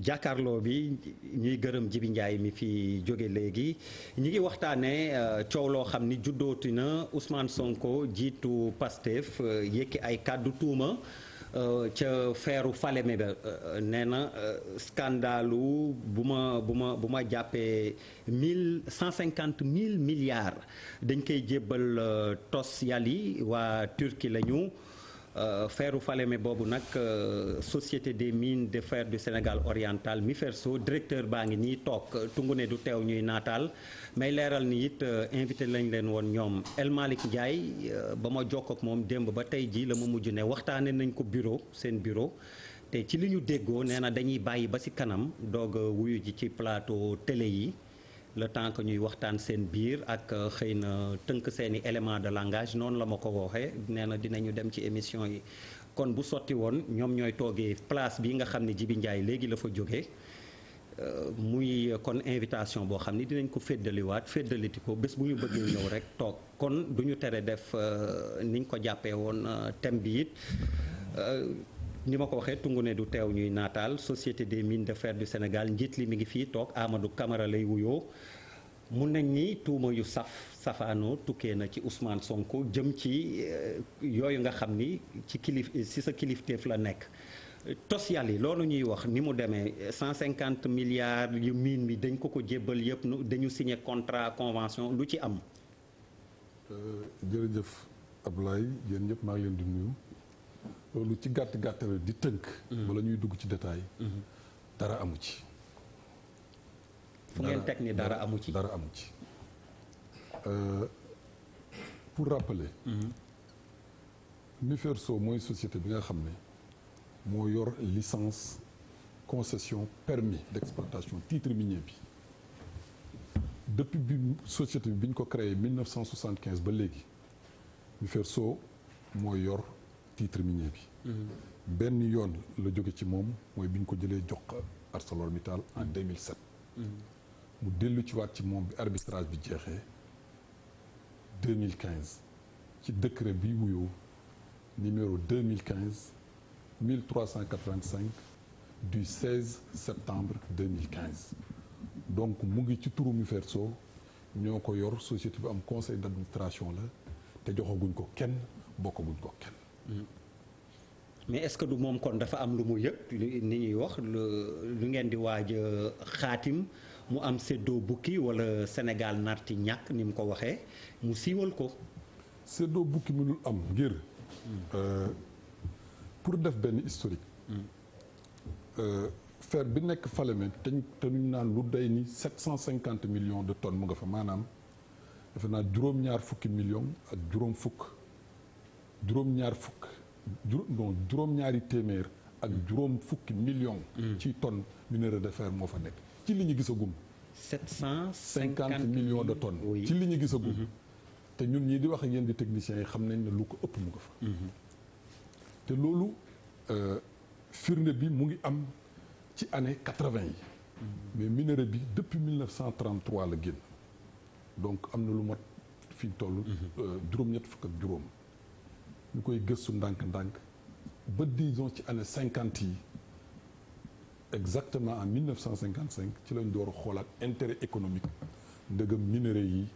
jàkkaarloo bi ñuy gërëm Jibi Ndiaye mi fi jóge léegi ñi ngi waxtaanee coow loo xam ni juddooti na Ousmane Sonko jiitu Pastef yëkki ay kàddu tuuma ca feeru Falémé ba nee na scandalu bu ma jàppee 150 000 milliards dañ koy jébbal tos yàlli waa Turquie lañu. Feeru Falémé boobu nag société des mines de fer du Sénégal oriental MIFERSO directeur baa ngi nii toog tungu ne du teew ñuy naataal may leeral ni it invité lañ leen woon ñoom El Malick Ndiaye ba ma jokk ak moom démb ba tey ji la ma mujj ne waxtaane nañ ko bureau seen bureau te ci li ñu déggoo nee na dañuy bàyyi ba ci kanam doog a wuyu ji ci plateau télé yi le temps que ñuy waxtaan seen biir ak xëy na tënk seeni élément de langage noonu la ma ko waxee nee na dinañu dem ci émission yi kon bu sotti woon ñoom ñooy toogee place bi nga xam ne Jibi Ndiaye léegi la fa jógee muy kon invitation boo xam ni dinañ ko féddaliwaat féddaliti ko bés bu ñu bëggee ñëw rek toog kon du ñu tere def niñ ko jàppee woon thème bi it ni ma ko waxee tungu ne du teew ñuy naataal société des mines de fer du Sénégal njiit li mi ngi fii toog Amadou Camara lay wuyoo mun nañ ni tuuma yu safaanoo tukkee na ci Ousmane Sonko jëm ci yooyu nga xam ni ci sa kilifteef la nekk tos yàlla yi loolu ñuy wax ni mu demee 150 milliards yu mine bi dañ ko jébbal yëpp dañu signé contrat convention lu ci am. jërëjëf Ablaye yéen ñëpp maa ngi leen di nuyu. loolu ci gàtt di tënk. wala ñuy dugg ci détail. dara amu ci. fu ngeen teg ni dara amu ci. dara amu ci. pour rappeler. MIFERSO mooy société bi nga xam ne moo yor licence concession permis d'exploitation titre minier bi depuis bi société bi ñu ko créé 1975 ba léegi MIFERSO moo yor. titre minier bi benn yoon la jóge ci moom mooy bi ñu ko jëlee jox ArcelorMittal en 2007 mu dellu ci waat ci moom bi arbitrage bi jeexee 2015 ci décret bi wuyoo numéro 2015 1385 du 16 septembre 2015 donc mu ngi ci turu MIFERSO ñoo ko yor société bi am conseil d'administration la te joxaguñ ko kenn bokkaguñ ko kenn. mais est-ce que du moom kon dafa am lu mu yëg ni ñuy wax lu ngeen di waaj xaatim mu am séddoo bukki wala Sénégal narti ñàkk ni mu ko waxee mu siiwal ko. séddoo bukki mënul am ngir pour def benn historique. fer bi nekk Falémé te ñu naan lu day ni 750 millions de tonnes mu nga fa maanaam defe naa juróom-ñaar fukki millions ak juróom-ñaari téeméer ak juróom fukki millions. ci tonnes minerai de fer moo fa nekk ci li ñu gisagum. 750 millions de tonnes. Oui. ci li ñu gisagum. te ñun ñii di wax ak yéen di techniciens yi xam nañ ne lu ko ëpp mu nga fa. te loolu firnde bi mu ngi am ci année 80 yi. mais minerai bi depuis 1933 la génn donc am na lu mat fi ñu toll. juróom-ñett fukk ak juróom. ñu koy gëstu ndànk-ndànk ba disons ci année 50 yi exactement en 1955 ci lañ door a xoolaat intérêt économique ndëgëm minerai yi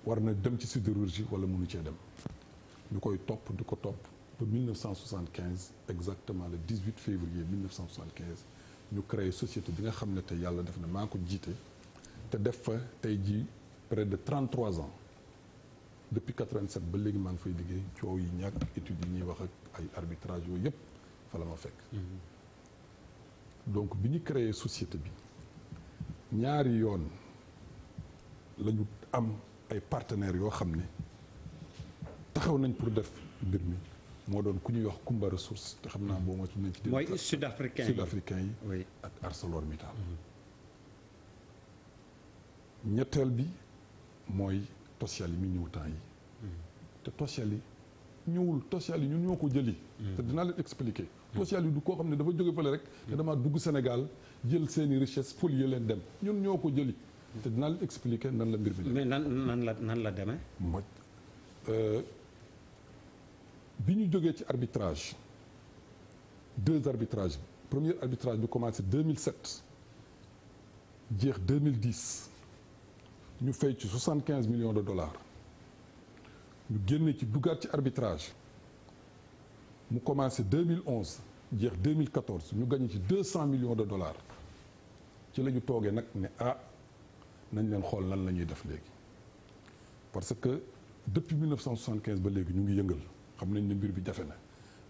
war na dem ci sidérurgie wala mënu cee dem ñu koy topp di ko topp ba 1975 exactement le 18 février 1975 ñu créé société bi nga xam ne tey yàlla def na maa ko jiite te def fa tey jii près de 33 ans depuis 87 ba léegi maa ngi fay liggéey coow yi ñàkk études yi ñuy wax ak ay arbitrage yooyu yëpp fa la ma fekk. donc bi ñu créé société bi ñaari yoon la ñu am ay partenaires yoo xam ne taxaw nañ pour def mbir mi moo doon ku ñuy wax Kumba Ressources te xam naa boo ma ci nañ ci. mooy sud-africain yi oui. ak ArcelorMittal. ñetteel bi mooy. Tosyali mi ñëw temps yi te Tosyali ñëwul Tosyali ñun ñoo ko jëli te dinaa leen expliquer Tosyali du koo xam ne dafa jóge fële rek te dama dugg Sénégal jël seeni richesse spolier leen dem ñun ñoo ko jëli te dinaa leen expliquer nan la mbir bi mais nan la demee mooy bi ñu jógee ci arbitrage 2 arbitrages premier arbitrage bi commencé 2007 jeex 2010 ñu fay ci 75 millions de dollars ñu génne ci duggaat ci arbitrage mu commencé 2011 jeex 2014 ñu gagné ci 200 millions de dollars ci la ñu toogee nag ne nañ leen xool lan la ñuy def léegi parce que depuis 1975 ba léegi ñu ngi yëngal xam nañ ne mbir bi jafe na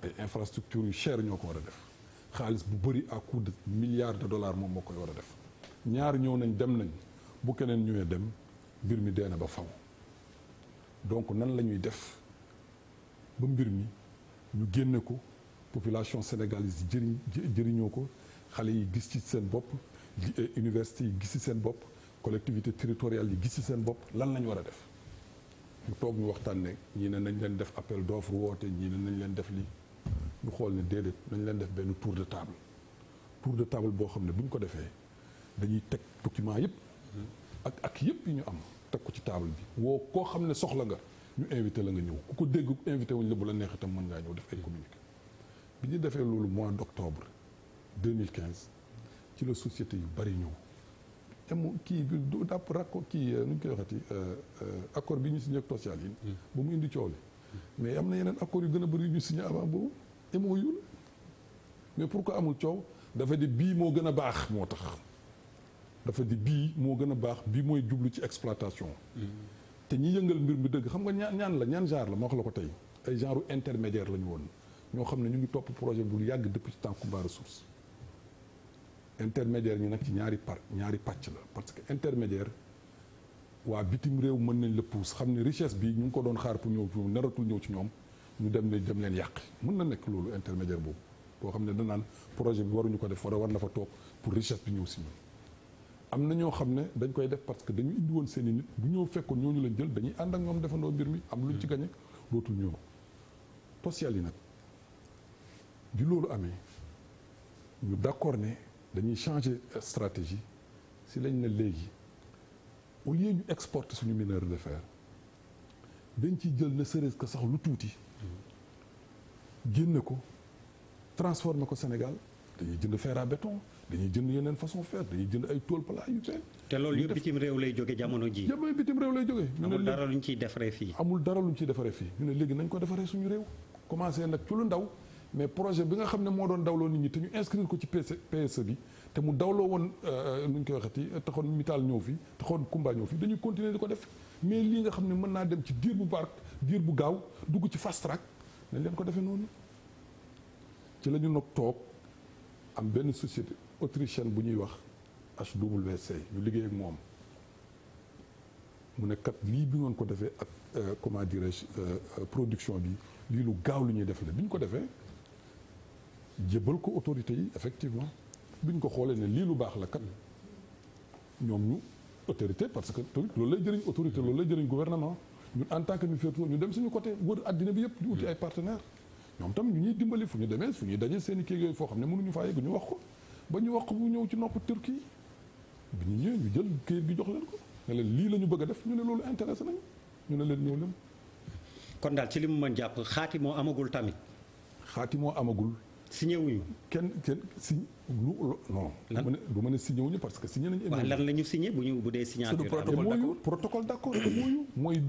ay infrastructures yu cher ñoo ko war a def xaalis bu bëri à coût de milliards de dollars moom moo koy war a def ñaar ñëw nañ dem nañ bu keneen ñëwee dem mbir mi dee na ba faw donc nan la ñuy def ba mbir mi ñu génne ko population sénégalaise yi jëriñoo ko xale yi gis ci seen bopp université yi gis ci seen bopp collectivité territoriale yi gis ci seen bopp lan la ñu war a def ñu toog ñu waxtaan ne ñii ne nañ leen def appel d'offre woote ñii ne nañ leen def lii ñu xool ne déedéet nañ leen def benn tour de table boo xam ne bu ñu ko defee dañuy teg document yëpp ak yëpp yi ñu am teg ko ci table bi woo koo xam ne soxla nga ñu invité la nga ñëw ku ko dégg invité wuñ la bu la neex itam mën ngaa ñëw def ay communiqué bi ñu defee loolu mois d'octobre 2015 ci la société yu bari ñëw kii bi du dàpp raccord kii nu ñu koy waxati accord bi ñu signé ak social yi ba mu indi coow li mais am na yeneen accord yu gën a bëri yu ñu signé avant boobu MOU la mais pourquoi amul coow dafa di bii moo gën a baax moo tax dafa di bii moo gën a baax bii mooy jublu ci exploitation te ñi yëngal mbir mi dëgg xam nga ñaan genre la ma wax la ko tey ay genre intermédiaire la ñu woon ñoo xam ne ñu ngi topp projet bu yàgg depuis ci temps Kumba Ressources intermédiaire ñi nag ci ñaari pàcc la parce que intermédiaire waa bitim réew mën nañ la pousse xam ne richesse bi ñu ngi ko doon xaar pour ñëw pour naratul ñëw ci ñoom ñu dem leen yàq mën na nekk loolu intermédiaire boobu boo xam ne danaan projet bi waruñu ko def war na fa toog pour richesse bi ñëw si ñun am na ñoo xam ne dañ koy def parce que dañu indi woon seen i nit bu ñëw fekkoon ñooñu lañ jël dañuy ànd ak ñoom defandoo mbir mi am luñ ci gañe dootul ñëw social yi nag di loolu amee ñu d'accord ne dañuy changer stratégie si lañ ne léegi au lieu ñu exporter suñu mineur de fer dañ ciy jël ne serait-ce que sax lu tuuti génne ko transformer ko Sénégal dañuy jënd fer à béton dañuy jënd yeneen façon fer dañuy jënd ay tôle plat yu seen te loolu yëpp bitim réew lay jóge jamono ji bitim réew lay jóge amul dara luñ ciy defaree fii ñu ne léegi nañ ko defaree suñu réew commencé nag ci lu ndaw mais projet bi nga xam ne moo doon dawloo nit ñi te ñu inscrire ko ci PSE bi te mu dawloo woon nu ñu koy waxati taxoon Mittal ñëw fi taxoon Kumba ñëw fi dañuy continuer di ko def mais lii nga xam ne mën naa dem ci diir bu gaaw dugg ci fast track nañ leen ko defee noonu ci la ñu nag toog am benn société autrichienne bu ñuy wax HWC ñu liggéey ak moom mu ne kat lii bi ngeen ko defee ak comment dirais-je production bi lii lu gaaw lu ñuy def la bi ñu ko defee jébbal ko autorité yi effectivement bi ñu ko xoolee ne lii lu baax la kat ñoom ñu autorité parce que tamit loolu lay jëriñ autorité loolu lay jëriñ gouvernement ñun en tant que ñu féetoo ñu dem suñu côté wër addina bi yëpp di uti ay partenaires ñoom tam ñu ñuy dimbali fu ñu demee fu ñuy daje seen i kii yooyu foo xam ne mënuñu faa yegg ñu wax ko ba ñu wax ko bu ñëw ci nopp Turquie bi ñu ñëwee ñu jël këyit gi jox leen ko ne leen lii la ñu bëgg a def ñu ne loolu intéressé nañu ñu ne leen ñëw leen. kon daal ci li mu mën jàpp xaati moo amagul tamit. xaati moo amagul. signé wuñu. kenn si non. du ma ne signé wuñu parce que signé nañu. waaw lan la ñu signé bu dee signature. protocole d'accord MOU mooy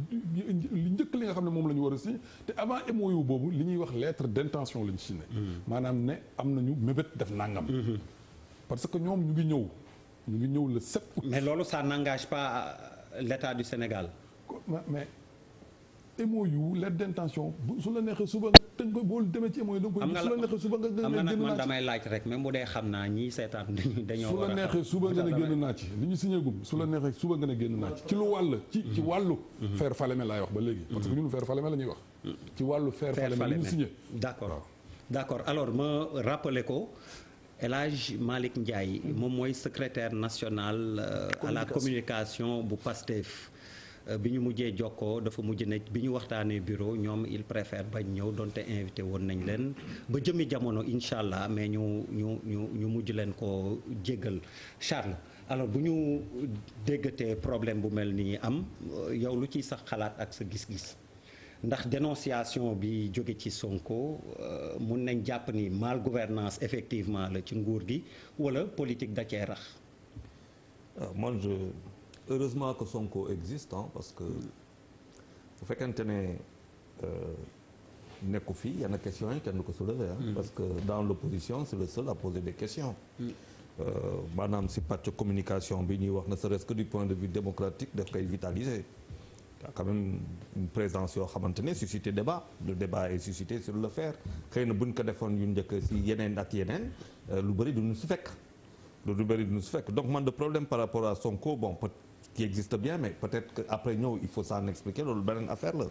li njëkk li nga xam ne moom la ñu war a signé te avant MOU boobu li ñuy wax lettre d'intention la ñu signé. maanaam ne am nañu mébét def nangam. parce que ñoom ñu ngi ñëw le 7 août. mais loolu ça n'engage pas l'État du Sénégal. mais MOU lettre d'intention su la neexee suba nga tënk ko boo demee ci MOU da nga koy su la neexee suba nga xam nga nag man damay laaj rek même bu dee xam naa ñii seetaan dañoo war a su la neexee suba nga ne génn naa ci li ñu signé gum su la neexee suba nga ne génn naa ci lu wàll ci wàllu faire Falémé laay wax ba léegi parce que ñun faire Falémé la ñuy wax ci wàllu faire Falémé li ñu signé d'accord alors ma rappelé ko El Hadj Malick Ndiaye moom mooy secrétaire national à la communication bu PASTEF bi ñu mujjee jokkoo dafa mujj ne bi ñu waxtaanee bureau ñoom il préfère bañ ñëw donte invité woon nañ leen ba jëmi jamono incha allah mais ñu mujj leen ko jéggal Charles alors bu ñu déggatee problème bu mel nii am yow lu ciy sax xalaat ak sa gis-gis ndax dénonciation bi jóge ci Sonko mun nañ jàpp ni mal gouvernance effectivement la ci nguur gi wala politique da cee rax. Moi heureusement que Sonko existe parce que bu fekkente ne nekku fi yenn questions yi kenn du ko soulever parce que dans l'opposition c'est le seul à poser des questions. maanaam si pàcc communication bi ñuy wax ne serait-ce que du point de vue démocratique daf koy vitaliser. Il y a quand même une présence yoo xamante ne suscité débat le débat est suscité sur le faire xëy na buñ ko defoon yu njëkk si yeneen ak yeneen lu bëri du ñu si fekk donc man de problème par rapport à Sonko bon qui existe bien mais peut-être que après ñëw il faut s'en expliquer loolu beneen affaire la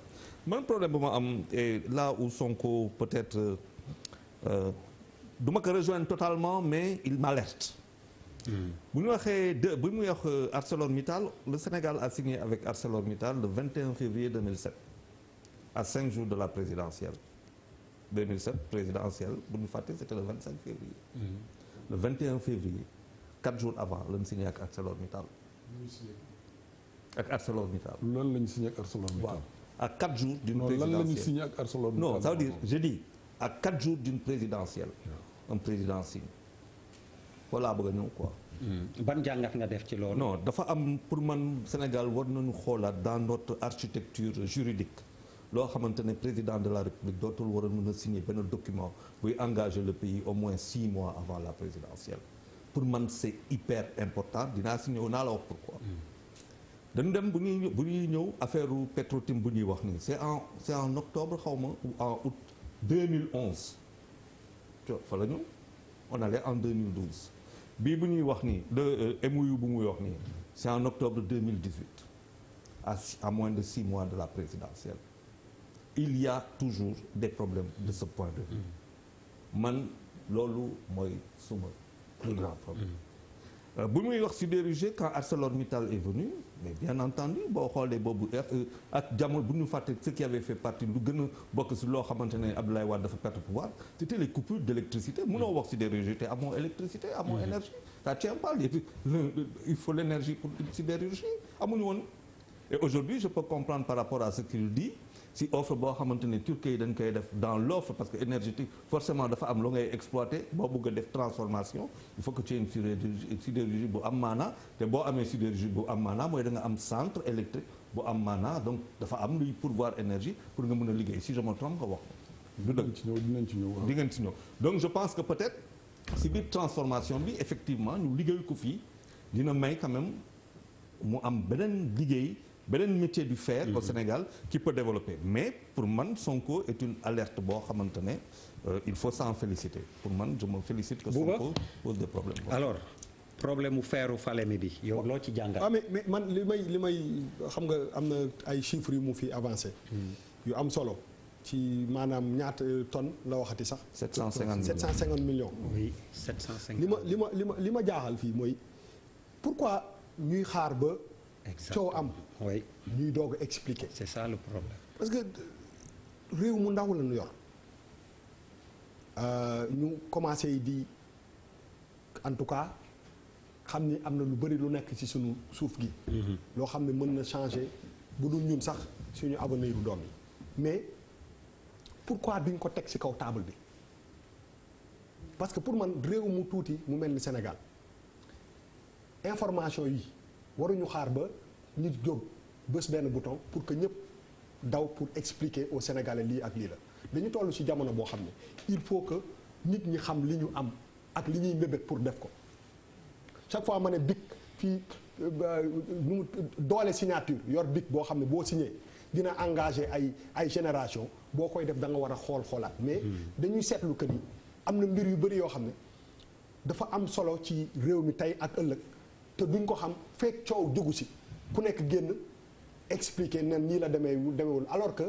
man problème bu ma am et là où Sonko peut-être du ma ko rejoindre totalement mais il m'alerte. bu ñu waxee bu muy wax ArcelorMittal le Sénégal a signé avec ArcelorMittal le 21 février 2007 à 5 jours de la présidentielle 2007 présidentielle bu ñu fàtte c'était le 25 février. Le 21 février 4 jours avant lañ signé ak ArcelorMittal. ak ArcelorMittal. lan lañ signé ak ArcelorMittal. waaw à 4 jours d'une présidentielle lan lañu signé ak ArcelorMittal. non ça veut dire je dis à 4 jours d'une présidentielle. un président signe. voilà bëgg a ñëw quoi. ban jàngat nga def ci loolu. non dafa am pour man Sénégal war nañu xoolaat dans notre architecture juridique loo xamante ne président de la République dootul war a mën a signer benn document buy engager le pays au moins 6 mois avant la présidentielle pour man c'est hyper important dinaa si ñëw naa la wax pourquoi. dañu dem bu ñuy ñëw affaire Petro-Tim bu ñuy wax nii c'est en octobre xaw ma ou en août 2011 fa la ñu on allait en 2012. bii bu ñuy wax nii de MOU bu muy wax nii c'est en octobre 2018 à moins de 6 mois de la présidentielle il y a toujours des problèmes de ce point de vue man loolu mooy suma plus grand problème bu muy wax sidérurgie quand ArcelorMittal est venu mais bien entendu boo xoolee boobu ak jamono bu ñu fàtte ce qui avait fait partie lu gën a bokk si loo xamante ne Abdoulaye Wade dafa perdre pouvoir c'était les coupures d'électricité mënoo wax sidérurgie te amoo électricité amoo énergie ça tient pas il faut l'énergie pour une sidérurgie amuñu woon et aujourd'hui je peux comprendre par rapport à ce qu'il dit si offre boo xamante ne Turquie dañ koy def dans l'offre parce que énergétique forcément dafa am lu ngay exploiter boo bëgg a def transformation il faut que tu aies une sidérurgie bu am maanaa te boo amee sidérurgie bu am maanaa mooy da nga am centre électrique bu am maanaa donc dafa am luy pourvoir énergie pour nga mën a liggéey si je me trompe nga wax du dëgg dinañ ci ñëw di ngeen ci ñëw donc je pense que peut-être si biir transformation bi effectivement ñu liggéey ko fii dina may quand même mu am beneen liggéey beneen métier du fer au Sénégal qui peut développer mais pour man Sonko est une alerte boo xamante ne il faut s'en féliciter pour man je me félicite que Sonko pose des problèmes. alors problème mu feeru Falémé bi yow loo ci jàngat. mais man li may xam nga am na ay chiffres yu mu fi avancé. yu am solo ci maanaam ñaata tonnes la waxati sax. 750 millions. oui 750. li ma jaaxal fii mooy pourquoi ñuy xaar ba. coow am. oui ñuy doog a expliquer. c'est ça le problème. parce que réew mu ndaw la ñu yor ñu commencé di en tout cas xam ni am na lu bari lu nekk ci sunu suuf gi. loo xam ne mën na changer bu dul ñun sax suñu avenir u doom yi mais pourquoi duñ ko teg ci kaw table bi parce que pour man réew mu tuuti mu mel ni Sénégal information yi. waruñu xaar ba nit jóg bés benn bouton pour que ñëpp daw pour expliquer aux Sénégalais lii ak lii la dañu toll ci jamono boo xam ne il faut que nit ñi xam li ñu am ak li ñuy mébét pour def ko chaque fois ma ne bic fii nu doole signature yor bic boo xam ne boo signé dina engagé ay génération boo koy def da nga war a xoolaat mais dañuy seetlu que ni am na mbir yu bëri yoo xam ne dafa am solo ci réew mi tey ak ëllëg te duñ ko xam fekk coow jógu si ku nekk génn expliquer nen nii la demeewul alors que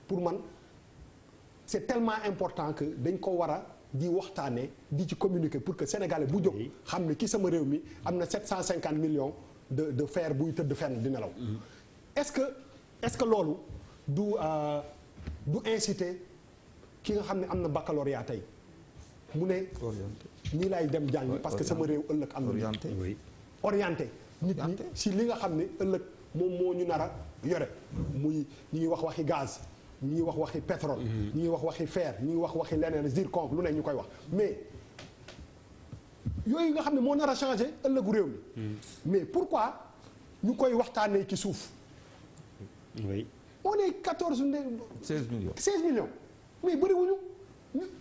pour man c'est tellement important que dañ ko war a di waxtaanee di ci communiquer pour que sénégalais bu jóg xam ne ki sama réew mi am na 750 millions de fer buy tëdd fenn di nelaw est-ce que loolu du inciter ki nga xam ne am na baccalauréat tey mu ne ñii lay dem jàngi parce que sama réew ëllëg am na orienté nit ñi si li nga xam ne ëllëg moom moo ñu nar a yore muy ñuy waxi gaz ñu ngi wax waxi pétrole. ñu ngi wax waxi fer ñu ngi wax waxi leneen zircon lu ne ñu koy wax mais yooyu nga xam ne moo nar a changé ëllëgu réew mi. mais pourquoi ñu koy waxtaanee ci suuf. oui. on est 16 millions. 16 millions mais bëriwuñu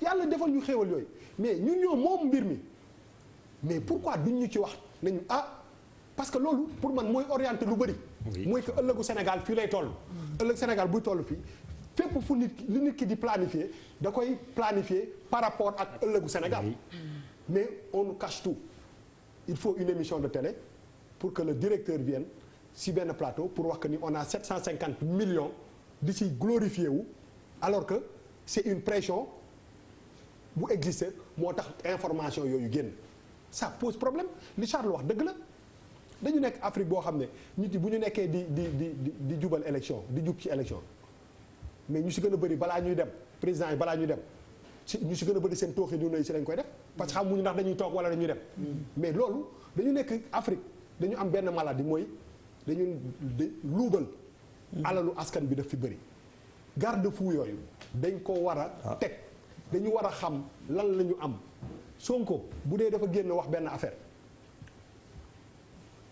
yàlla defal ñu xéewal yooyu mais ñun ñoo moom mbir mi mais pourquoi duñ ñu ci wax nañu parce que loolu pour man mooy orienté lu bëri. mooy que ëllëgu Sénégal fii lay toll. ëllëg Sénégal buy toll fii fépp fu nit ki di planifier da koy planifier par rapport ak ëllëgu Sénégal. mais on nous cache tout il faut une émission de télé pour que le directeur vienne si benn plateau pour wax que ni on a 750 millions di ci glorifié wu alors que c'est une pression bu exister moo tax information yooyu génn ça pose problème li Charles wax dëgg la dañu nekk Afrique boo xam ne nit yi bu ñu nekkee di jubal élection di jub ci élection mais ñu si gën a bëri balaa ñuy dem président yi balaa ñuy dem ñu si gën a bëri seen tooxi ñu ne si lañ koy def parce que xamuñu ndax dañuy toog wala dañuy dem mais loolu dañu nekk Afrique dañu am benn maladie mooy dañu luubal alalu askan bi daf fi bëri garde-fou yooyu dañ ko war a teg dañu war a xam lan la ñu am Sonko bu dee dafa génn wax benn affaire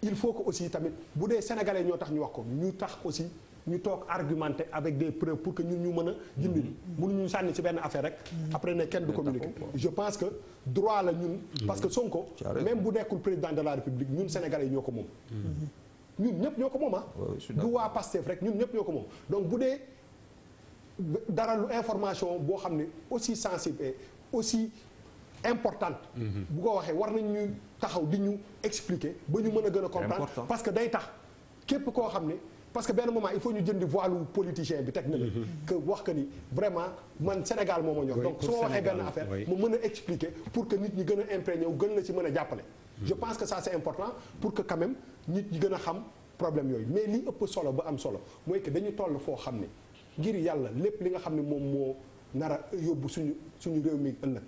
il faut que aussi tamit bu dee sénégalais ñoo tax ñu wax ko ñu tax aussi ñu toog argumenter avec des preuves pour que ñun ñu mën a jëndi mënuñu sànni ci benn affaire rek après ne kenn du communiquer je pense que droit la ñun parce que Sonko même bu nekkul président de la République ñun sénégalais yi ñoo ko moom ñun ñëpp ñoo ko moom du waa Pastef rek ñun ñëpp ñoo ko moom donc bu dee dara lu information boo xam ne aussi sensible et aussi importante bu ko waxee war nañ ñu taxaw di ñu expliquer ba ñu mën a gën a comprendre parce que day tax képp koo xam ne parce que benn moment il faut ñu jëndi voilu politicien bi teg na la que wax que ni vraiment man Sénégal moo ma ñor donc su ma waxee benn affaire ma mën a expliquer pour que nit ñi gën a imprégné wu gën la ci mën a jàppale je pense que ça c'est important pour que quand même nit ñi gën a xam problème yooyu mais li ëpp solo ba am solo mooy que dañu toll foo xam ne ngir yàlla lépp li nga xam ne moom moo nar a yóbbu suñu réew mi ëllëg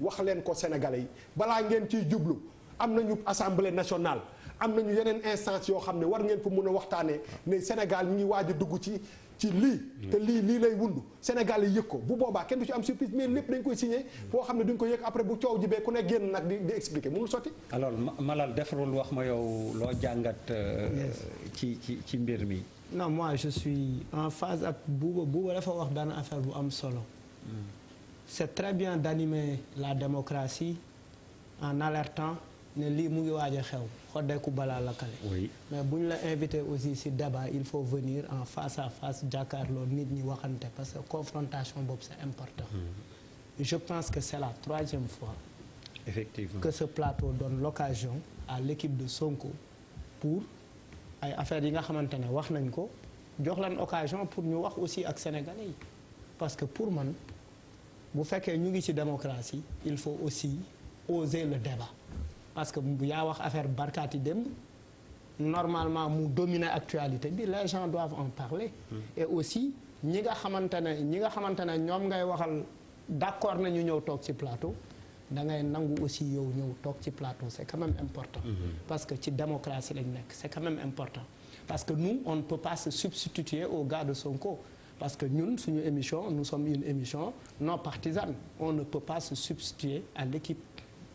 wax leen ko Sénégalais yi balaa ngeen ciy jublu am nañu assemblée nationale am nañu yeneen instance yoo xam ne war ngeen fa mën a waxtaanee ne Sénégal ñu ngi waaj a dugg ci lii te lii lay wund Sénégal yi yëg ko bu boobaa kenn du ci am surprise mais lépp dañ koy signé foo xam ne duñ ko yëg après bu coow jibee ku ne génn nag di expliquer mënul sotti alors Malal defarul wax ma yow loo jàngat ci mbir mi non moi je suis en phase ak Bouba dafa wax benn affaire bu am solo c'est très bien d'animer la démocratie en alertant ne lii mu ngi waaj a xew xoddeeku balaa la kale mais bu ñu la invité aussi ci débat il faut venir en face à face jàkkaarloo nit ñi waxante parce que confrontation boobu c'est important je pense que c'est la 3e fois effectivement que ce plateau donne l'occasion à l'équipe de Sonko pour ay affaires yi nga xamante ne wax nañ ko jox leen occasion pour ñu wax aussi ak sénégalais yi parce que pour man bu fekkee ñu ngi ci démocratie il faut aussi oser le débat parce que yaa wax affaire barkaati démb normalement mu dominer actualité bi les gens doivent en parler et aussi ñi nga xamante ne ñoom ngay waxal d'accord nañu ñëw toog ci plateau da ngay nangu aussi yow ñëw toog ci plateau c'est quand même important parce que ci démocratie lañ nekk c'est quand même important parce que nous on ne peut pas se substituer aux gars de Sonko parce que ñun suñu émission nous sommes une émission non partisane on ne peut pas se substituer à l'équipe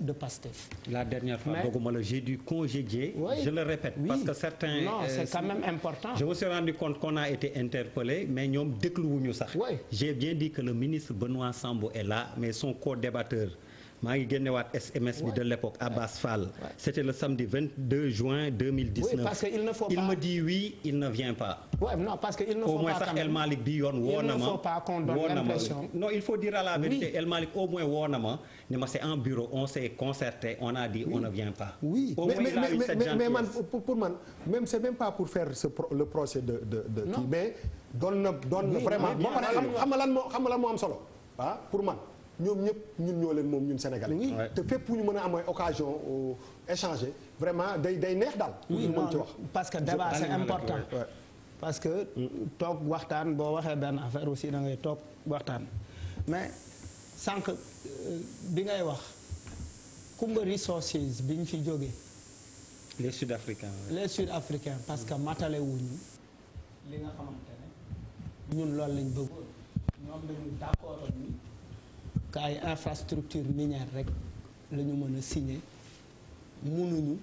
de Pastef. La dernière fois dogguma la j'ai dû congédier je le répète parce que certains non c'est quand même important je me suis rendu compte qu'on a été interpellé mais ñoom dégluwuñu sax j'ai bien dit que le ministre Benoît Sambou est là mais son co-débatteur maa ngi génnewaat SMS bi de l'époque Abbas Fall c'était le samedi 22 juin 2019 oui, parce que il ne faut pas il me dit oui il ne vient pas non parce que il ne faut au moins pas sax El Malick bi yoon woo na ma il ne faut pas qu'on donne l'impression non il faut dire à la vérité El Malick au moins woo na ma ne ma c'est en bureau on s'est concerté on a dit on ne vient pas mais man pour man même c'est même pas pour faire le procès de kii mais doon na vraiment ba pare xam nga lan moo am solo pour man ñoom ñëpp ñun ñoo leen moom ñun Sénégalais te fépp fu ñu mën a am occasion échanger vraiment day neex daal ñu mën ci wax parce que débat c'est important parce que toog waxtaan boo waxee benn affaire aussi da ngay toog waxtaan mais sànq bi ngay wax Kumba Resources bi ñu fi jógee les Sud-Africains parce que matale wuñu li nga xamante ne ñun loolu lañ bëggoon ñoom dañu d'accord ni que ay infrastructure minière rek la ñu mën a signer mënuñu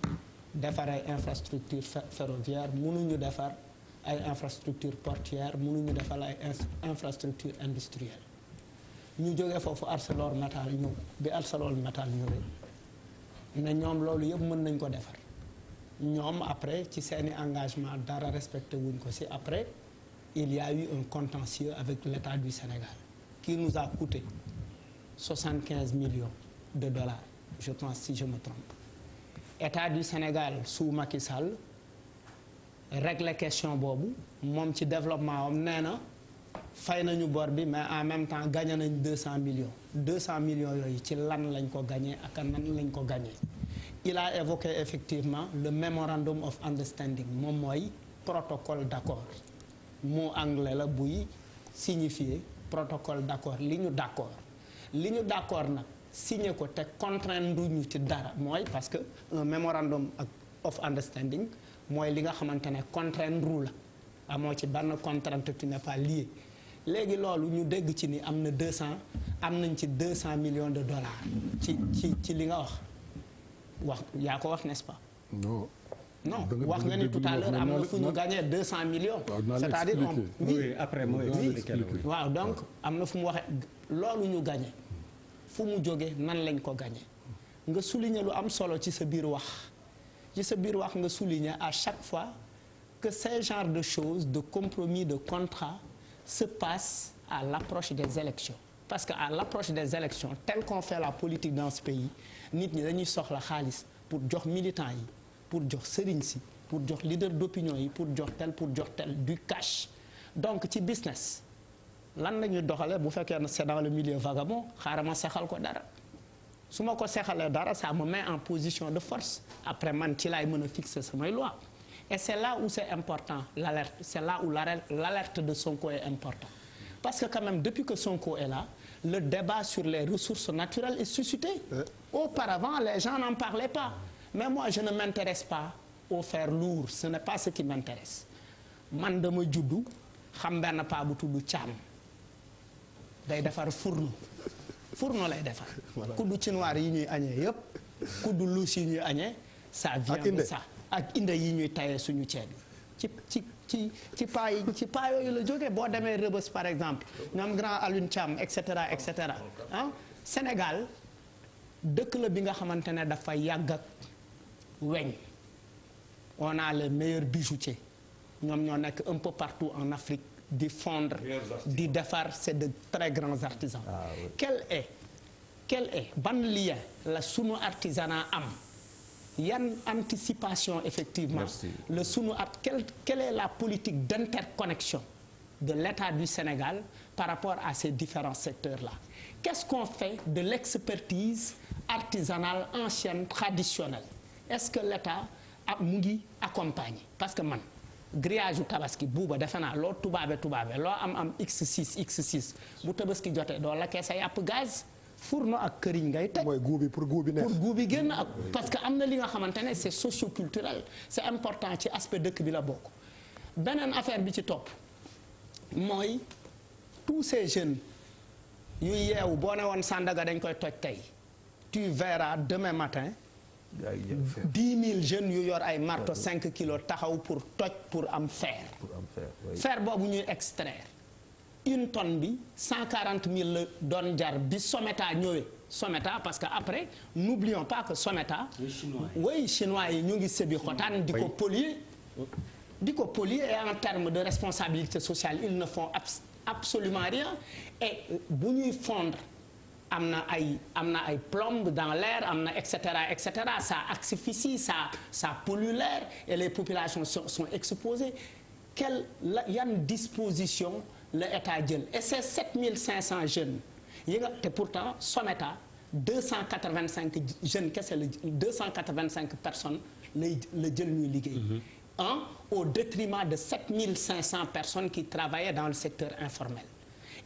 defar ay infrastructure ferroviaire mënuñu defar ay infrastructure portuaire mënuñu defar ay infrastructure industrielle ñu jógee foofu ArcelorMittal ñëw bi ArcelorMittal ñëwee ne ñoom loolu yëpp mën nañ ko defar ñoom après ci seeni engagement dara respecté wuñ ko ci après il y a eu un contentieux avec l'État du Sénégal qui nous a coûté 75 millions de dollars je pense si je me trompe État du Sénégal sous Macky Sall régler question boobu moom ci développement am nee na fay nañu bor bi mais en même temps gagné nañ 200 millions 200 millions yooyu ci lan lañ ko gagné ak nan lañ ko gagné il a évoqué effectivement le memorandum of understanding moom mooy protocole d'accord mot anglais la buy signifier protocole d'accord li ñu d'accord nag signé ko te contraindre ñu ci dara mooy parce que un memorandum of understanding mooy li nga xamante ne contraindre la amoo ci benn contrainte tu n'es pas lié léegi loolu ñu dégg ci ni am nañ ci 200 millions de dollars ci li nga wax yaa ko wax n'est-ce pas non wax nga ni tout à l'heure am na fu ñu gagné 200 millions c'est-à-dire oui après mooy expliqué waaw donc am na fu mu waxee loolu ñu gagné fu mu jógee nan lañ ko gagné nga souligner lu am solo ci sa biir wax nga souligner à chaque fois que ces genres de choses de compromis de contrat se passent à l'approche des élections parce que à l'approche des élections tel qu'on fait la politique dans ce pays nit ñi dañuy soxla xaalis pour jox militants yi pour jox sëriñ si pour jox leader d'opinion yi pour jox tel du cash donc ci business lan la ñuy doxalee bu fekkee ne c'est dans le milieu vagabond xaaral ma sexal ko dara su ma ko sexalee dara ça me met en position de force après man ci laay mën a fixer samay loi et c'est là où c'est important l'alerte c'est là où l'alerte de Sonko est important parce que quand même depuis que Sonko est là le débat sur les ressources naturelles est suscité auparavant les gens n'en parlaient pas mais moi je ne m'intéresse pas au fer lourd ce n'est pas ce qui m'intéresse man dama juddu xam benn paa bu tudd Thiam day defar fourneau lay defar kuddu chinois yi ñuy añee yëpp kuddu luus yi ñuy añee ça vient de ça ak inde yi ñuy tayee suñu ceeb ci paa yooyu la jógee boo demee Rebeuss par exemple ñoom grand Alioune Thiam et cetera ah Sénégal dëkk la bi nga xamante ne dafa yàgg ak weñ on a les meilleurs bijoutiers ñoom ñoo nekk un peu partout en Afrique di fondre di defar c'est de très grands artisans quel est ban lien la sunu artisanat am yan anticipation effectivement le sunu quelle est la politique d'interconnexion de l'État du Sénégal par rapport à ces différents secteurs-là qu'est-ce qu'on fait de l'expertise artisanale ancienne traditionnelle est-ce que l'État mu ngi accompagner parce que man grillage u tabaski buuba defe naa loo tubaabe loo am x6 bu tabaski jotee doo lakkee sa yàpp gaz fourneau ak këriñ ngay teg mooy goût bi pour goût bi neex pour goût bi génn ak parce que am na li nga xamante ne c'est socio-culturel c'est important ci aspect dëkk bi la bokk beneen affaire bi ci topp mooy tous ces jeunes yu yeewu boo ne woon Sandaga dañ koy toj tey tu verras demain matin 10 000 jeunes yu yor ay marteau 5 kilos taxaw pour toj pour am fer fer boobu ñuy extraire une tonne bi 140 000 la doon jar bi Someta ñëwee Someta parce que après n'oublions pas que Someta chinois yi ñu ngi sébi xotaan di ko polluer et en termes de responsabilité sociale ils ne font absolument rien et bu ñuy fondre am na ay plombe dans l'air am na et cetera ça asphyxie ça pollue l'air et les populations sont exposées yan disposition la État jël et c'est 7500 jeunes yi nga te pourtant Someta 285 jeunes kese la 285 personnes la jël ñuy liggéey au détriment de 7500 personnes qui travaillaient dans le secteur informel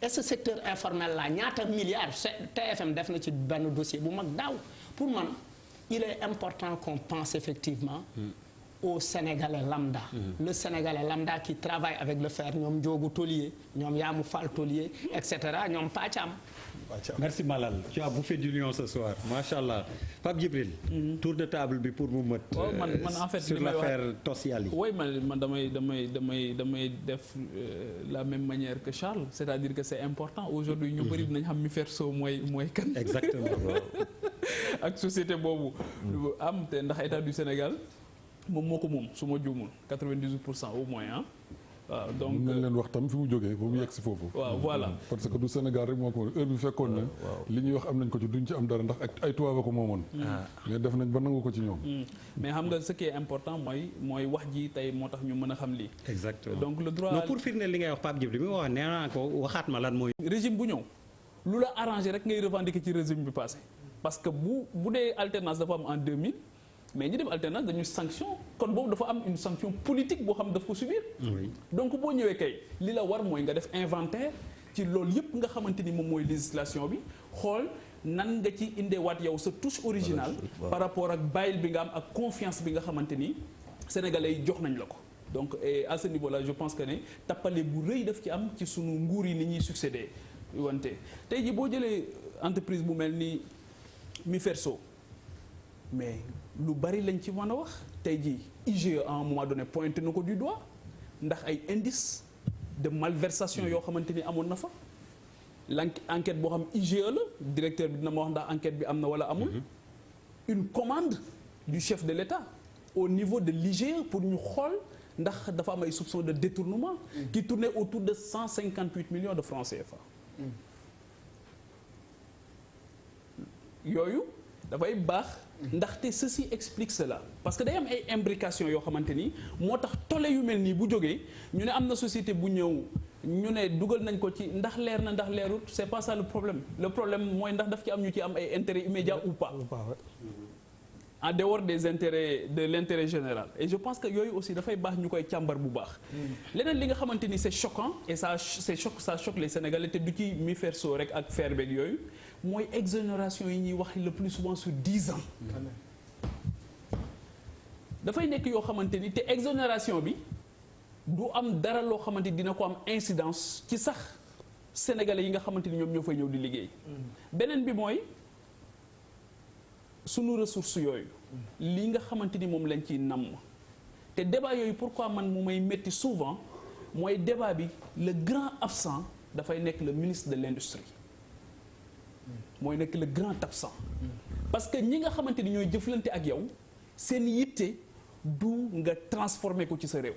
et ce secteur informel là ñaata milliards TFM def na ci benn dossier bu mag daaw pour man il est important qu'on pense effectivement au Sénégalais lambda. Le Sénégalais lambda qui travaille avec le fer ñoom Ndiogou Tolier ñoom Yamou Fall Tolier et cetera ñoom Pacham. Merci Malal, tu as bouffé du lion ce soir macha allah Pape Djibril. Tour de table bi pour mu mët. man en fait sur l'affaire Toss Yali. oui man damay def la même manière que Charles, c'est-à-dire que c'est important aujourd'hui ñu bëri dinañ xam Miferso mooy kan. Exactement. ak société boobu. am te ndax état du Sénégal moom moo ko moom su ma juumul 98% au moins ah. waaw donc mën nañ leen wax tam fi mu jógee ba mu yegg si foofu. waaw voilà parce que du Sénégal rek moo ko heure bi fekkoon ne. li ñuy wax am nañ ko ci duñ ci am dara ndax ay tubaab a ko moomoon. mais def nañ ba nangu ko ci ñoom. mais xam nga ce qui est important mooy wax ji tey moo tax ñu mën a xam lii. exactement donc le droit. non pour firndeel li ngay wax Pape Djibril mi wax nee naa ko waxaat ma lan mooy. régime bu ñëw lu la arrangé rek ngay revendiquer ci régime bi passé parce que bu dee alternance dafa am en 2000. mais ñi dem alternance dañuy sanction kon boobu dafa am une sanction politique boo xam daf ko subir. oui donc boo ñëwee kay li la war mooy nga def inventaire ci loolu yëpp nga xamante ni moom mooy législation bi xool nan nga ci indeewaat yow sa touche originale par rapport ak bàyyil bi nga am ak confiance bi nga xamante ni sénégalais yi jox nañ la ko. donc et à ce niveau là je pense que ne tappale bu rëy daf ci am ci sunu nguur yi ni ñuy succédé wante tey ji boo jëlee entreprise bu mel ni Miferso mais lu bari lañ ci mën a wax tey jii IGE à un moment donné pointé na ko du doigt ndax ay indices de malversation yoo xamante ni amoon na fa l'enquête boo xam IGE la directeur bi dina ma wax ndax enquête bi am na wala amul. une commande du chef de l'État au niveau de l'IGE pour ñu xool ndax dafa am ay soupçons de détournement qui tournaient autour de 158 millions de francs CFA. yooyu dafay baax. ndaxte ceci explique cela parce que day am ay imbrication yoo xamante ni moo tax tole yu mel nii bu jógee ñu ne am na société bu ñëw ñu ne dugal nañ ko ci ndax leer na ndax leerut c'est pas ça le problème mooy ndax daf ci am ñu ci am ay intérêts immédiats ou pas en dehors des intérêts de l'intérêt général et je pense que yooyu aussi dafay baax ñu koy càmbar bu baax leneen li nga xamante ni c'est choquant et ça choque les Sénégalais te du ci Miferso rek ak fer beeg yooyu mooy exonération yi ñuy wax le plus souvent sur 10 ans dafay nekk yoo xamante ni te exonération bi du am dara loo xamante ni dina ko am incidence ci sax sénégalais yi nga xamante ni ñoom ñoo fay ñëw di liggéey beneen bi mooy sunu ressources yooyu li nga xamante ni moom lañ ciy namm te débat yooyu pourquoi man mu may métti souvent mooy débat bi le grand absent dafay nekk le ministre de l'industrie mooy nekk le grand absent parce que ñi nga xamante ni ñooy jëflante ak yow seen yitte du nga transformer ko ci sa réew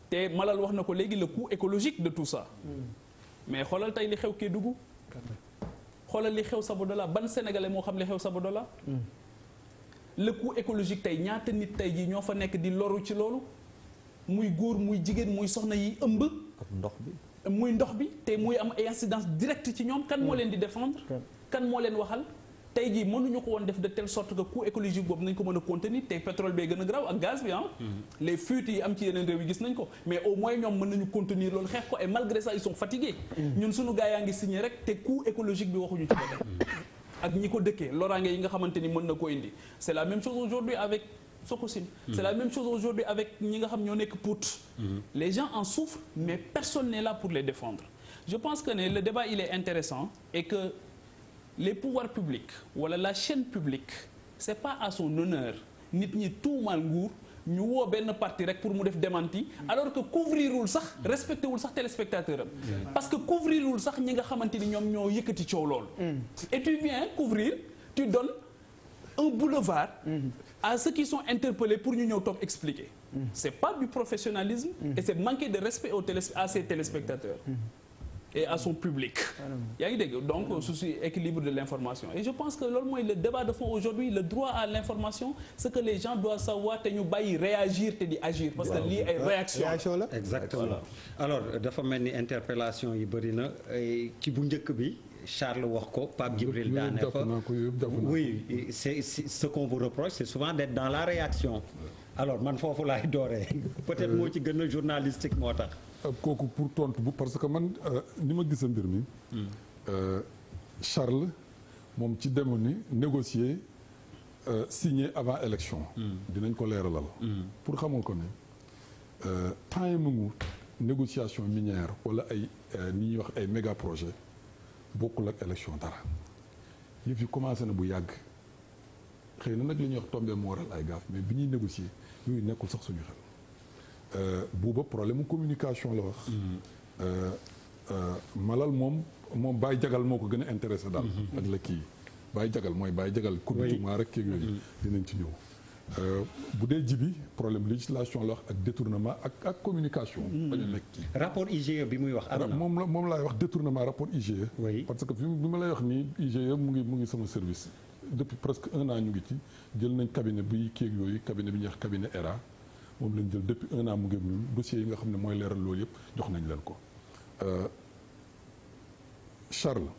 te Malal wax na ko léegi le coût écologique de tout ça mais xoolal tey li xew Kédougou xoolal li xew Sabodala ban sénégalais moo xam li xew Sabodala le coût écologique tey ñaata nit tey jii ñoo fa nekk di loru ci loolu muy góor muy jigéen muy soxna yi ëmb ak ndox bi muy ndox bi te muy am ay incidence directe ci ñoom kan moo leen di défendre kan moo leen waxal tey jii mënuñu ko woon def de telle sorte que coût écologique boobu nañ ko mën a contenir te pétrole bee gën a garaaw ak gaz bi les fuites yi am ci yeneen réew yi gis nañ ko mais au moins ñoom mën nañu contenir loolu xeex ko et malgré ça ils sont fatigués ñun suñu gars yaa ngi signé rek te coût écologique bi waxuñu ci ba ak ñi ko dëkkee loraange yi nga xamante ni mën na ko indi c'est la même chose aujourd'hui avec Sococim c'est la même chose aujourd'hui avec ñi nga xam ñoo nekk Pout les gens en souffrent mais personne n'est là pour les défendre je pense que le débat il est intéressant et que les pouvoirs publics wala la chaîne publique c'est pas à son honneur nit ñi tuumaal nguur ñu woo benn parti rek pour mu def démenti alors que couvrirul sax respecté wul sax téléspectateur am parce que couvrirul sax ñi nga xamante ni ñoom ñoo yëkkati coow loolu et tu viens couvrir tu donnes un boulevard à ceux qui sont interpellés pour ñu ñëw toog expliquer c'est pas du professionnalisme et c'est manquer de respect à ses téléspectateurs et à son public yaa ngi dégg donc souci équilibre de l'information et je pense que loolu mooy le débat de fond aujourd'hui le droit à l'information ce que les gens doivent savoir te ñu bàyyi réagir te di agir parce que lii ay réaction la exactement voilà. alors dafa mel ni interpellation yi bëri na ci bu njëkk bi Charles wax ko Pape Djibril daane fa oui c'est ce qu'on vous reproche c'est souvent d'être dans la réaction alors man foofu laay dooree peut-être moo ci gën a journalistique moo tax kooku pour tontu bu parce que man ni ma gis mbir mi Charles moom ci demoon ni négocier signé avant élection. dinañ ko leeralal. pour xamal ko ne timing négociation minière wala ay ni ñuy wax ay méga projet bokkul ak élection dara yëf yi commencé na bu yàgg xëy na nag li ñuy wax tombé moo waral ay gaaf mais bi ñuy négocier yooyu nekkul sax suñu xel buuba problème mu communication la wax. Malal moom Baye Jagal moo ko gën a intéressé daal. ak la kii Baye Jagal mooy Baye Jagal. communiquement rek keeg yooyu. dinañ ci ñëw. bu dee jibi problème législation la wax ak détournement ak communication. bañ a nekk rapport IGE bi muy wax. moom laay wax détournement rapport IGE. oui parce que bi ma lay wax nii IGE mu ngi sama service. depuis presque 1 an ñu ngi ci jël nañ cabinet buy keeg yooyu cabinet bi ñuy wax cabinet ERA moom lañ jël depuis 1 an mu ngi ak ñun dossiers yi nga xam ne mooy leeral loolu yëpp jox nañ leen ko. Charles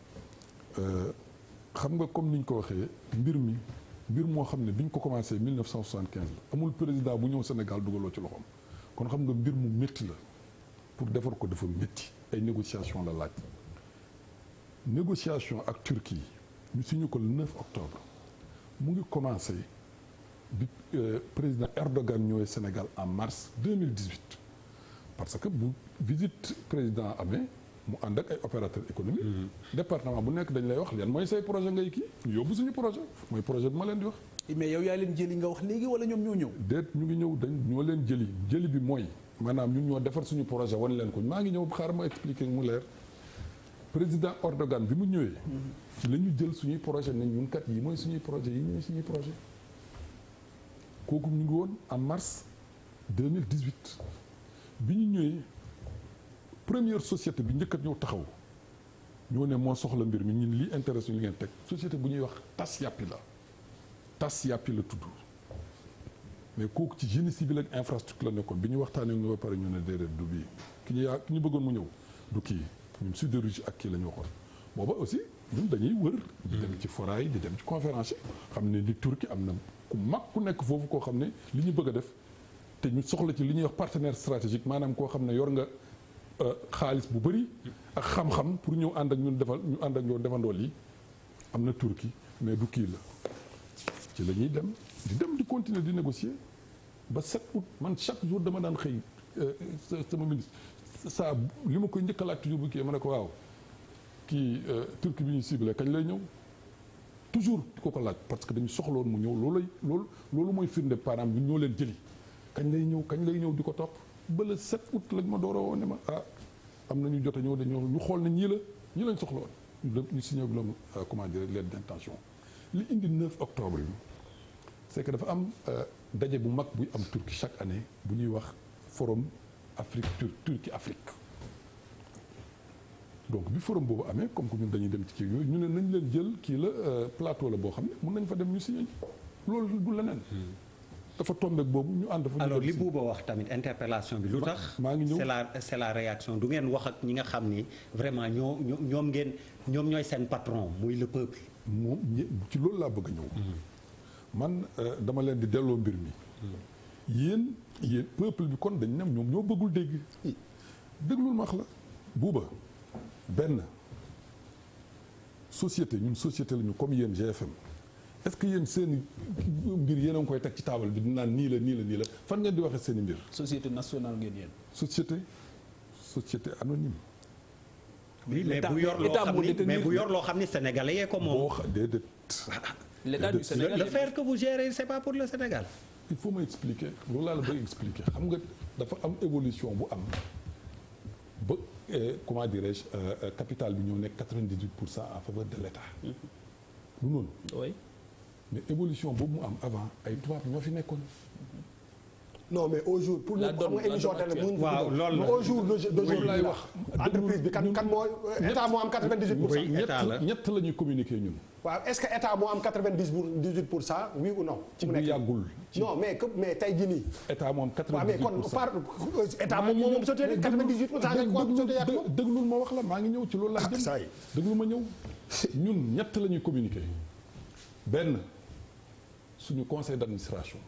xam nga comme ni ñu ko waxee mbir moo xam ne bi ñu ko commencé 1975 la amul président bu ñëw Sénégal dugaloo ci loxoom kon xam nga mbir mu métti la pour defar ko dafa métti ay négociation la laaj négociation ak Turquie ñu signé ko le 9 octobre mu ngi commencé bi président Erdogan ñëwee Sénégal en mars 2018 parce que bu visite président amee mu ànd ak ay opérateur économique département bu nekk dañ lay wax leen mooy say projet ngay kii ñu yóbbu suñu projet mooy projet bi ma leen di wax. mais yow yaa leen jëli nga wax léegi wala ñoom ñoo ñëw. déet ñu ngi ñëw ñoo leen jëli bi mooy maanaam ñun ñoo defar suñu projet wan leen ko maa ngi ñëw xaaral ma expliquer mu leer président Erdogan bi mu ñëwee. ci la ñu jël suñuy projet ne ñun kat yi mooy suñuy projet yi ñooy suñuy projet kooku ñu ngi woon en mars 2018 bi ñu ñëwee. première société bi njëkkat ñëw taxaw ñoo ne moo soxla mbir mi ñun lii intéressé li ngeen teg société bu ñuy wax tas yàppi la tudd mais kooku ci génie civil ak infrastructure la nekkoon bi ñu waxtaanee ñu ba pare ñu ne déedéet du bii ki ñu bëggoon mu ñëw du kii ñun sidérurgie ak kii la ñu waxoon booba aussi ñun dañuy wër di dem ci foraay di dem ci conférence yi xam ne li Turquie am na ku mag ku nekk foofu koo xam ne li ñu bëgg a def te ñu soxla ci li ñuy wax partenaire stratégique maanaam koo xam ne yor nga xaalis bu bëri ak xam-xam pour ñëw ànd ak ñun defandoo lii am na Turquie mais du kii la ci la ñuy dem di continuer di négocier ba 7 août man chaque jour dama daan xëy sama ministre saa li ma koy njëkk a laaj toujours bu kii ma ne ko waaw kii Turquie bi ñu ciblé kañ lay ñëw toujours di ko laaj parce que dañu soxloon mu ñëw loolu mooy firnde par exemple ñoo leen jëli kañ lay ñëw di ko topp ba le 7 août lañ ma door a woo ne ma am na ñu jot a ñëw ñu xool ne ñii lañ soxla woon ñu signé ak ñoom comment dire lettre d'intention li indi 9 octobre bi c'est que dafa am daje bu mag buy am Turquie chaque année bu ñuy wax forum Turquie Afrique donc bi forum boobu amee comme que ñun dañuy dem ci kii yooyu ñu ne nañ leen jël kii la plateau la boo xam ne mun nañ fa dem ñu signé loolu du leneen. dafa tombé boobu ñu ànd fa. alors li Bouba wax tamit interpellation bi lu tax. maa ngi ñëw c'est la réaction du ngeen wax ak ñi nga xam ni vraiment ñoom ñooy seen patron muy le peuple. moom ci loolu laa bëgg a ñëw. man dama leen di delloo mbir mi. yéen peuple bi kon dañ ne ñoom ñoo bëggul dégg. déglul ma wax la Bouba benn société ñun société la ñu comme yéen GFM. est-ce que yéen seen mbir yéen a ngi koy teg ci taabal bi dinaan nii la fan ngeen di waxee seen i mbir. société nationale ngeen yéen. société anonyme. oui mais bu yor loo xam ni sénégalais yee ko moom. déedéet. l'état du Sénégal le faire que vous gérez c'est pas pour le Sénégal. il faut ma expliquer loolu laa la bëgg expliquer xam nga dafa am évolution bu am ba comment dirais-je capital bi ñëw nekk 98% en faveur de l'état. du noonu. oui. mais évolution boobu mu am avant ay tubaab ñoo fi nekkoon. non mais au jour pour ñu xam nga émission télé mu waaw loolu au jour de jour laay wax. entreprise bi kan moo état moo am 98%. oui état la ñett la ñuy communiquer ñun. waaw est-ce que état moo am 98%, oui ou non. ci bu yàggul. non mais tey jii nii. état moo am 98%. waaw mais kon par état moom société 98% nga ko société yàq moom. déglul ma wax la maa ngi ñëw ci loolu laa jëm. saa yi déglul ma ñëw ñun ñett la ñuy communiquer benn suñu conseil d'administration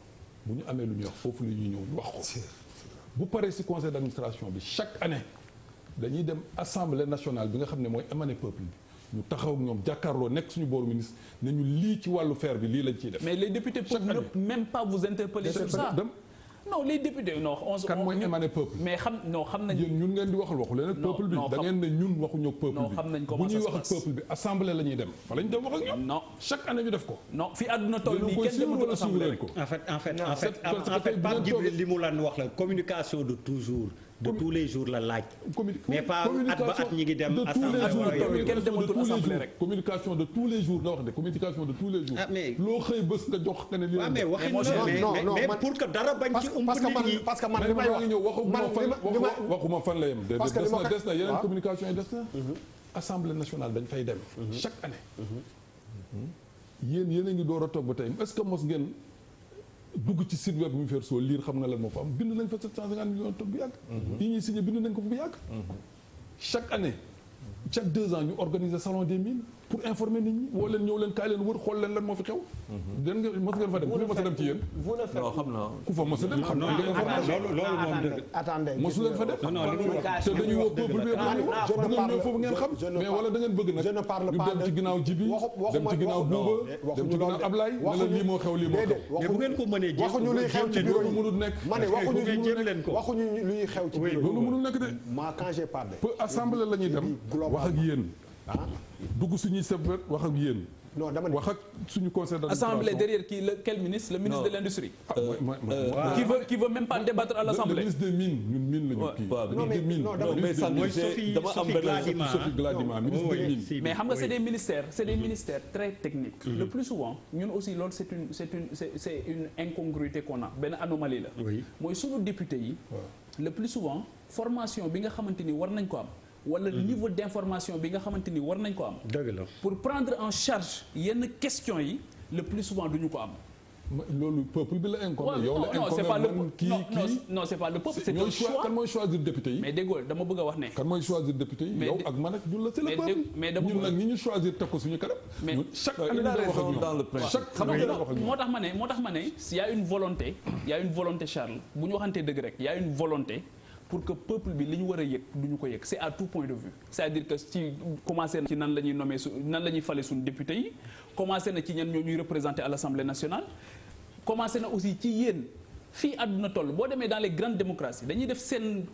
bu ñu amee lu ñuy wax foofu la ñuy ñëw ñu wax ko bu paree ci conseil d'administration bi chaque année dañuy dem assemblée nationale bi nga xam ne mooy émané peuple bi ñu taxaw ak ñoom jàkkaarloo nekk suñu booru ministre ne ñu lii ci wàllu fer bi lii lañ ciy def. mais les députés peuvent même pas vous interpeller sur ça. non les députés non kan mooy émané peuple. mais xam nañ. yéen ñun ngeen di waxal waxu leen ak peuple bi da ngeen ne ñun waxuñu ak peuple bi. xam nañ bu ñuy wax ak peuple bi assemblée la ñuy dem fa lañ dem wax ak ñoom. non chaque année ñu def ko. non fi àdduna toll nii kenn dematu assemblée rek. en fait Pape Djibril li mu lan wax la communication de toujours. de tous les jours la laaj. mais pas at ba at ñi ngi dem assemblée kenn dematul assemblée rek. communication de tous les jours nga wax de communication de tous les jours. ah mais loo xëy bés nga jox que ne lii. mais waxin mais pour que dara bañ ci ump nit ñi. parce que man li may wax waxuma fan la yem. parce que des na yeneen communication yi des na. assemblée nationale dañ fay dem. chaque année. yéen a ngi door a toog ba tey est-ce que mos ngeen. dugg ci site web MIFERSO soo liir xam nga lan moo fa am bind nañ fa 750 millions tonnes bu yàgg. yi ñuy signé bind nañ ko fa bu yàgg. chaque année chaque 2 ans ñu organiser salon des mines pour informer nit ñi woo leen ñëw leen kaay leen wër xool leen lan moo fi xew. den nga mos ngeen fa dem ku fa mos a dem ci yéen. non xam naa ku fa mos a dem xam naa nga information. loolu moom dëgg. attendez mosu leen fa dem. te dañuy woo peuple bi yëpp ngeen ñëw foofu ngeen xam. mais wala da ngeen bëgg nag ñu dem ci ginnaaw Jibi dem ci ginnaaw Bouba dem ci ginnaaw Ablaye ne la lii moo xew lii moo xew. mais bu ngeen ko mënee jéem waxuñu luy xew ci bureau yi mënul nekk. ma ne waxuñu luy xew ci bureau yi. loolu mënul nekk de. moi quand j'ai parlé. peu assemblée la ñuy dem wax ak yéen. dugg suñuy sebet wax ak yéen. non dama ne wax ak suñu conseil d'administration. assemblée derrière qui quel ministre le ministre de l'industrie. qui veut même pas débattre à l'assemblée. le ministre des mines ñun mine la ñu kii. non mais Sophie Gladima ministre des mines. mais xam nga c'est des ministères très techniques. le plus souvent ñun aussi loolu c'est une incongruité qu'on a benn anomalie la. mooy suñu député yi. le plus souvent formation bi nga xamante ni war nañ ko am. wala niveau d'information bi nga xamante ni war nañ ko am. dëgg la pour prendre en charge yenn questions yi le plus souvent duñu ko am. loolu peuple bi la incombé. yow la incombé man non c'est pas le peuple c'est un choix. kan mooy choisir député yi. mais déggoo dama bëgg a wax ne. kan mooy choisir député yi. yow ak man ak ñun la c'est le peuple. mais dama ñun nag ñi ñu choisir teg ko suñu kanam. mais chaque année dañuy wax ak ñoom chaque xam nga wax ak ñoom. moo tax ma ne y a une volonté Charles bu ñu waxantee dëgg rek y a une volonté. pour que peuple bi li ñu war a yëg du ñu ko yëg c'est à tout point de vue c'est-à-dire que ci commencé na ci nan la ñuy nommer nan la ñuy fale suñu député yi commencé na ci ñan ñoo ñuy représenter à l'Assemblée nationale commencé na aussi ci yéen fii àdduna toll boo demee dans les grandes démocraties dañuy def seen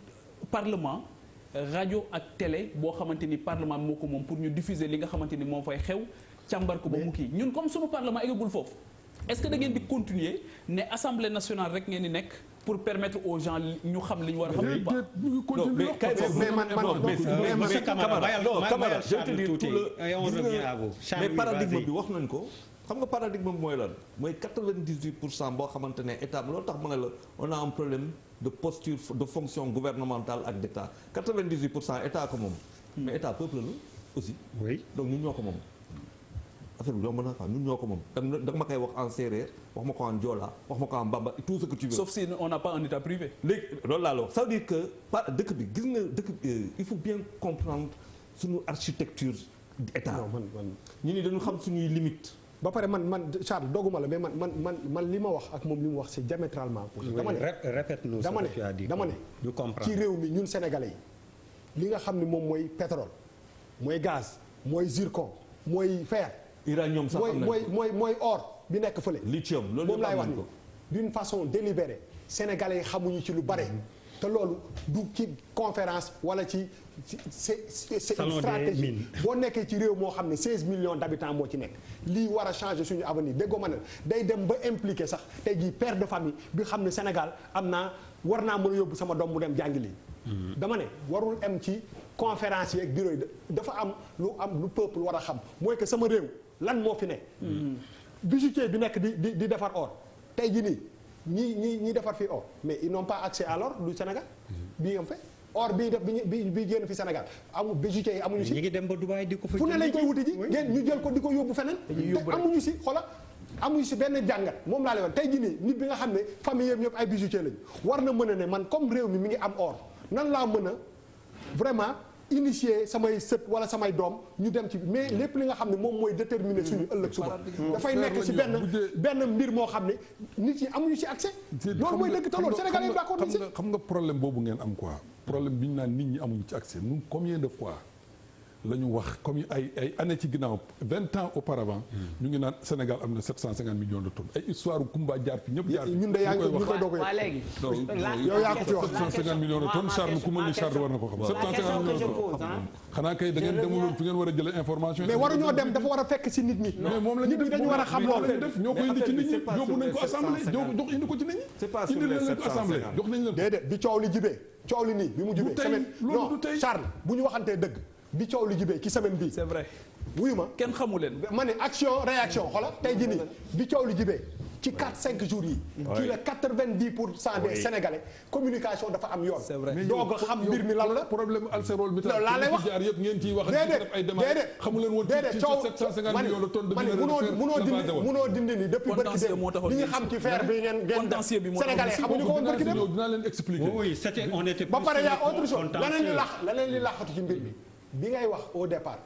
parlement rajo ak télé boo xamante ni parlement moo ko moom pour ñu diffuser li nga xamante ni moo fay xew càmbar ko ba mu kii ñun comme suñu parlement eggagul foofu est-ce que da ngeen di continuer ne Assemblée nationale rek ngeen di nekk pour permettre aux gens ñu xam li ñu war a xam. mais paradigme bi wax nañ ko xam nga paradigme bi mooy lan mooy 98% boo xamante ne état loolu tax ma ne la on a un problème de posture de fonction gouvernementale ak d'état 98% état ko moom. mais état peuple la aussi. oui donc ñun ñoo ko moom. affaire bi yomb na quoi ñun ñoo ko moom da ma koy wax en séeréer wax ma ko en joola wax ma ko en bamba tout ce que tu veux. sauf si on n'a pas un état privé. léegi loolu laa la wax ça veut dire que par dëkk bi gis nga dëkk il faut bien comprendre suñu architecture état. ñu ni dañu xam suñuy limites. ba pare man Charles dogguma la mais man li ma wax ak moom li mu wax c'est diamétralement opposé. dama ne répète-nous ce que tu as dit. dama ne ci réew mi ñun sénégalais yi li nga xam ne moom mooy pétrole mooy gaz mooy zircon mooy fer. uranium sax am nañ ko mooy or bi nekk fële. lithium loolu moom laay wax ni d'une façon délibérée sénégalais yi xamuñu ci lu bare. te loolu du ci conférence wala ci c'est une stratégie boo nekkee ci réew moo xam ne 16 millions d'habitants moo ci nekk lii war a changer suñu avenir déggoo ma ne day dem ba impliqué sax tey jii père de famille bi xam ne Sénégal war naa mën a yóbbu sama doom mu dem jàngi lii. dama ne warul am ci conférence yi ak bureau yi dafa am lu peuple war a xam mooy que sama réew lan moo fi ne. bijoutier bi nekk di defar or tey jii nii ñi defar fii or mais ils n'ont pas accès à l'or du Sénégal bii am fe or bii def bi génn fi Sénégal amul bijoutier yi amuñu si. ñi ngi dem ba Dubaï di ko fa. fu ne lañ koy wuti ji ngeen ñu jël ko di ko yóbbu feneen. te amuñu si xoolal amuñu si benn jàngat moom laa lay wax tey jii nii nit bi nga xam ne famille yëpp ay bijoutier lañu war na mën a ne man comme réew mi ngi am or nan laa mën a vraiment initier samay sët wala samay doom ñu dem ci mais lépp li nga xam ne moom mooy déterminer suñu ëllëg suba dafay nekk ci benn mbir moo xam ne nit ñi amuñu ci accès. loolu mooy dëgg te loolu Sénégal yi d'accord xam nga problème boobu ngeen am quoi problème bi ñu naan nit ñi amuñu ci accès nous combien de fois la ñu wax comme ay années ci ginnaaw 20 ans auparavant. ñu ngi naan Sénégal am na 750 millions de tonnes ay histoire Kumba jaar fi ñëpp jaar fi. ñun de yaa ngi ñu koy doog waa léegi. yow yaa ko fi wax 750 millions de tonnes Charles ku mel ni Charles war na ko xam. 750 millions de tonnes xanaa kay da ngeen demuloon fi ngeen war a jëlee information. mais waruñoo dem dafa war a fekk ci nit ñi. mais moom la ñu nit ñi dañu war a xam loolu. ñoo ko indi ci nit ñi yóbbu nañ ko assemblée jox indi ko ci nit ñi. c'est pas sur les 750 jox nañ leen ko. déedéet bi coow li jibee coow li nii bi mu jibee. tey loolu du tey Charles bu ñu waxantee dëgg bi coow li jibee ci semaine bii. c'est vrai wuyu ma kenn xamu leen. ma ne action réaction xoolal tey jii nii bi coow li jibee ci 4-5 jours yi. ci la 90% des Sénégalais communication dafa am yoon. c'est vrai doog a xam mbir mi lan la. problème alcérol mi laa lay wax jaar yëpp ngeen ciy wax ak ci def ay démarches xamu leen woon ci 750 millions de tonnes de munoo dindi ni depuis bërki dem li ñu xam ci fer bi ngeen contentieux bi moo Sénégalais xamuñu ko woon bërki dem dinaa leen expliquer. oui c'était on était ba pare yaa autre chose leneen li laxatu ci mbir mi bi ngay wax au départ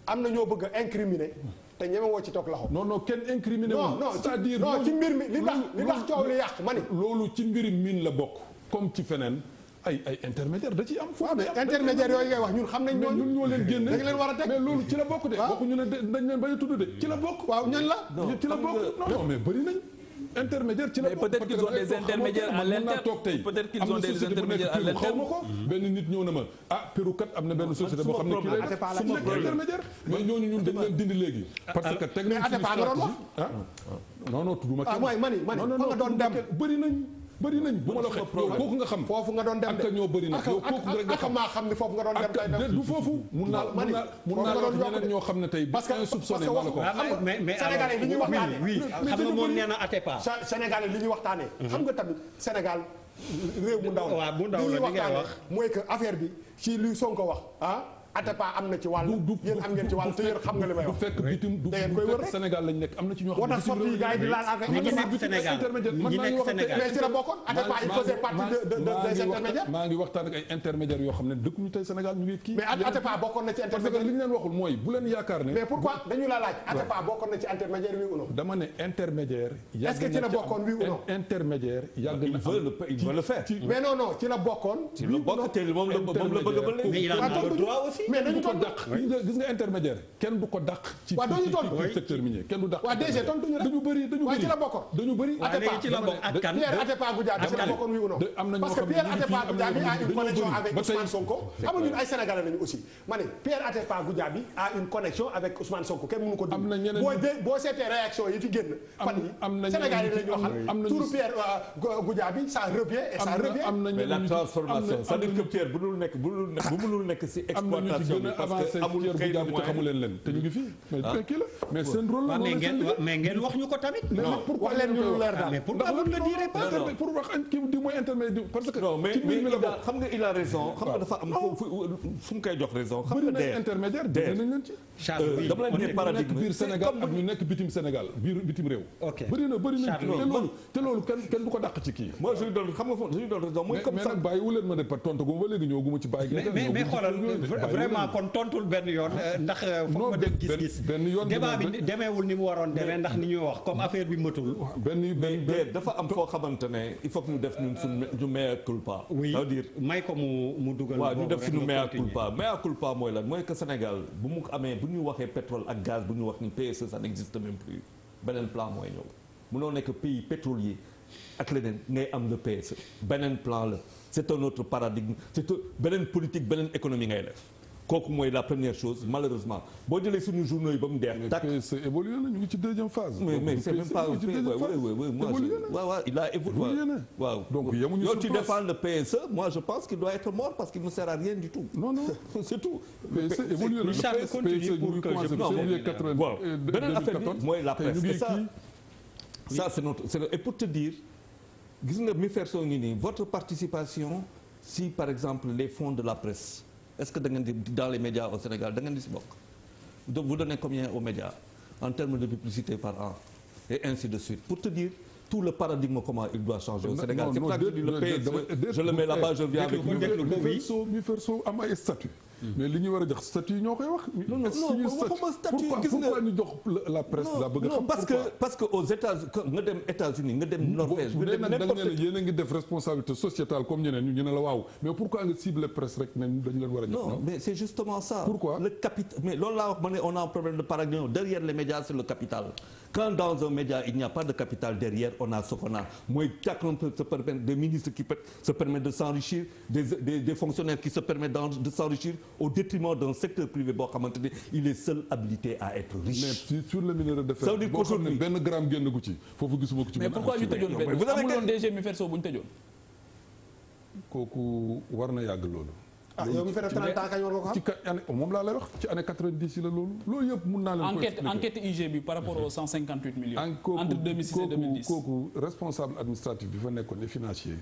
am na ñoo bëgg a incriminer te ñeme woo ci toog loxo. non kenn incriminé wu. c'est-à-dire non ci mbir mi li tax coow li yàq ma ni. loolu ci mbiri miin la bokk comme ci feneen ay intermédiaire da ciy am. waaw mais intermédiaire yooyu ngay wax ñun xam nañ ñooñu. ñun ñoo leen génne da nga leen war a teg mais loolu ci la bokk de. waxuñu ne dañ leen bañ a tudd de ci la bokk. waaw ñan la. ci la bokk non mais bëri nañ. intermédiaire ci la mais peut-être qu'ils ont des intermédiaires à l'interne peut-être qu'ils ont des intermédiaires à l'interne xaw ma ko benn nit ñëw na ma Pérou kat am na benn société boo xam ne kii lay def su nekk intermédiaire mais ñooñu ñun dañ leen dindi léegi parce que teg nañ suñu stratégie non tudduma kenn mani fa nga doon dem bëri nañ bu ma la waxee yow kooku nga xam foofu nga doon dem ak ñoo bëri nag yow kooku rek nga xam maa xam ni foofu nga doon dem tey du foofu mun naa wax ñeneen ñoo xam ne tey parce que soupçonné maa la ko mais Sénégalais li ñuy waxtaanee oui xam nga moom nee na Atepa Sénégalais li ñuy waxtaanee xam nga tamit Sénégal réew mu ndaw la waaw bu ndaw la li ngay wax mooy que affaire bi ci li Sonko wax Atepa am na ci wàll yéen am ngeen ci wàll te yéen xam nga li may wax du fekk bitim du fekk Sénégal lañ nekk am na ci ñoo xam ne bitim réew gars yi di laal affaire ñi nekk Sénégal ñi nekk Sénégal mais ci la bokkoon Atepa il faisait partie des intermédiaires maa ngi waxtaan ak ay intermédiaires yoo xam ne dëkkuñu tey Sénégal ñu ngi kii mais Atepa bokkoon na ci parce que intermédiaire li ñu leen waxul mooy bu leen yaakaar ne mais pourquoi dañu la laaj Atepa bokkoon na ci intermédiaire oui ou non dama ne intermédiaire est-ce que ci la bokkoon oui ou non intermédiaire yàgg na il veut le faire mais non ci la bokkoon ci la bokk te moom la bëgg ba léegi mais il a le droit aussi mais dañu tontu gis nga intermédiaire kenn du ko dàq ci secteur minier kenn du dàq waaw DG tontuñu rek dañu bëri ci la bokkoon dañu bëri ci la bokk ak kan Pierre Atepa Goudiaby ci la bokkoon oui ou non parce que Pierre Atepa Goudiaby a une connexion avec Ousmane Sonko xam nga ñun ay Sénégalais lañu aussi ma ne Pierre Atepa Goudiaby a une connexion avec Ousmane Sonko kenn mënu ko dégg boo seetee réaction yi fi génn fan yi Sénégalais yi lañu waxal turu Pierre Goudiaby ça revient et ça revient mais la transformation c'est-à-dire que Pierre bu mënul nekk ci exploitation bi parce que amul kay te xamu leen te ñu ngi fii mais kii la mais seen rôle la mais ngeen wax ñu ko tamit wax leen ñu leer daal mais pourquoi vous ne le direz pas pour wax kii di mooy intermédiaire parce que non mais xam nga il a raison xam nga dafa am fu mu koy jox raison xam nga bëri na intermédiaire dégg nañ leen ci dama leen ne paradigme biir Sénégal ak ñu nekk bitim Sénégal bitim réew bëri nañ te loolu kenn du ko dàq ci kii moi je lui donne xam nga je lui donne raison mooy comme ça mais nag bàyyiwu leen ma de tontu gu ma ba léegi ñëwaguma ci bàyyi mais xoolal vraiment kon tontul benn yoon ndax foog ma def gis-gis débat bi demeewul ni mu waroon demee ndax ni ñuy wax comme affaire bi mëtul dafa am foo xamante ne il faut que ñu def ñun suñu mea culpa c'est-à-dire may ko mu dugal waaw ñu def suñu mea culpa mooy lan mooy que Sénégal bu mu amee bu ñu waxee pétrole ak gaz bu ñu wax ni PSE ça n'existe même plus beneen plan mooy ñëw mënoo nekk pays pétrolier ak leneen ngay am le PSE beneen plan la c'est un autre paradigme c'est beneen politique beneen économie ngay def kooku mooy la première chose malheureusement boo jëlee suñu journaux yi ba mu deex tak PSE évolué na ñu ngi ci deuxième phase mais c'est même pas moi il a évolué waaw donc yemuñu yow tu défends le PSE moi je pense qu'il doit être mort parce qu'il ne sert à rien du tout non c'est tout PSE évolué na PSE ñu ngi commencé février 80 beneen affaire bi mooy la presse et ça c'est notre et pour te dire gis nga mi ferso ngi nii votre participation si par exemple les fonds de la presse est-ce que da ngeen di dans les médias au Sénégal da ngeen di si bokk donc vous donnez combien aux médias en termes de publicité par an et ainsi de suite pour te dire tout le paradigme comment il doit changer au Sénégal c'est pour ça que je dis le PSE je le mets là-bas je viens avec mi ferso am ay statut mais li ñu war a jox statut ñoo koy wax. non waxuma statut gis nga pourquoi ñu jox la presse la bëgg a xam. parce que aux nga dem États-Unis nga dem Norvège. bu dee nag da nga ne yéen a ngi def responsabilité sociétale comme ñeneen ñu ne la waaw mais pourquoi nga cible presse rek ne dañu leen war a jox. non mais c'est justement ça. Pourquoi le capital mais loolu laa wax ma ne on a un problème de paradigme derrière les médias c'est le capital. Quand dans un média il n'y a pas de capital derrière on a ce qu'on a mooy chacun peut se permettre des ministres qui se permettent de s'enrichir des fonctionnaires qui se permettent de s'enrichir au détriment d'un secteur privé boo xamante ne il est seul habilité à être riche. mais sur le minerai de fer. ça veut dire boo xam ne benn gramme génn gu ci foofu gisuma ko ci. mais pourquoi ñu tëjoon benn amuloon DG Miferso bu ñu tëjoon. kooku war na yàgg loolu. yow mi fi def 30 ans kañ war nga ko xam. ci année moom laa lay wax ci année 90 yi la loolu yëpp mun naa leen ko expliquer. enquête IG bi par rapport aux 158 millions. entre 2006 et 2010 kooku responsable administratif bi fa nekkoon et financier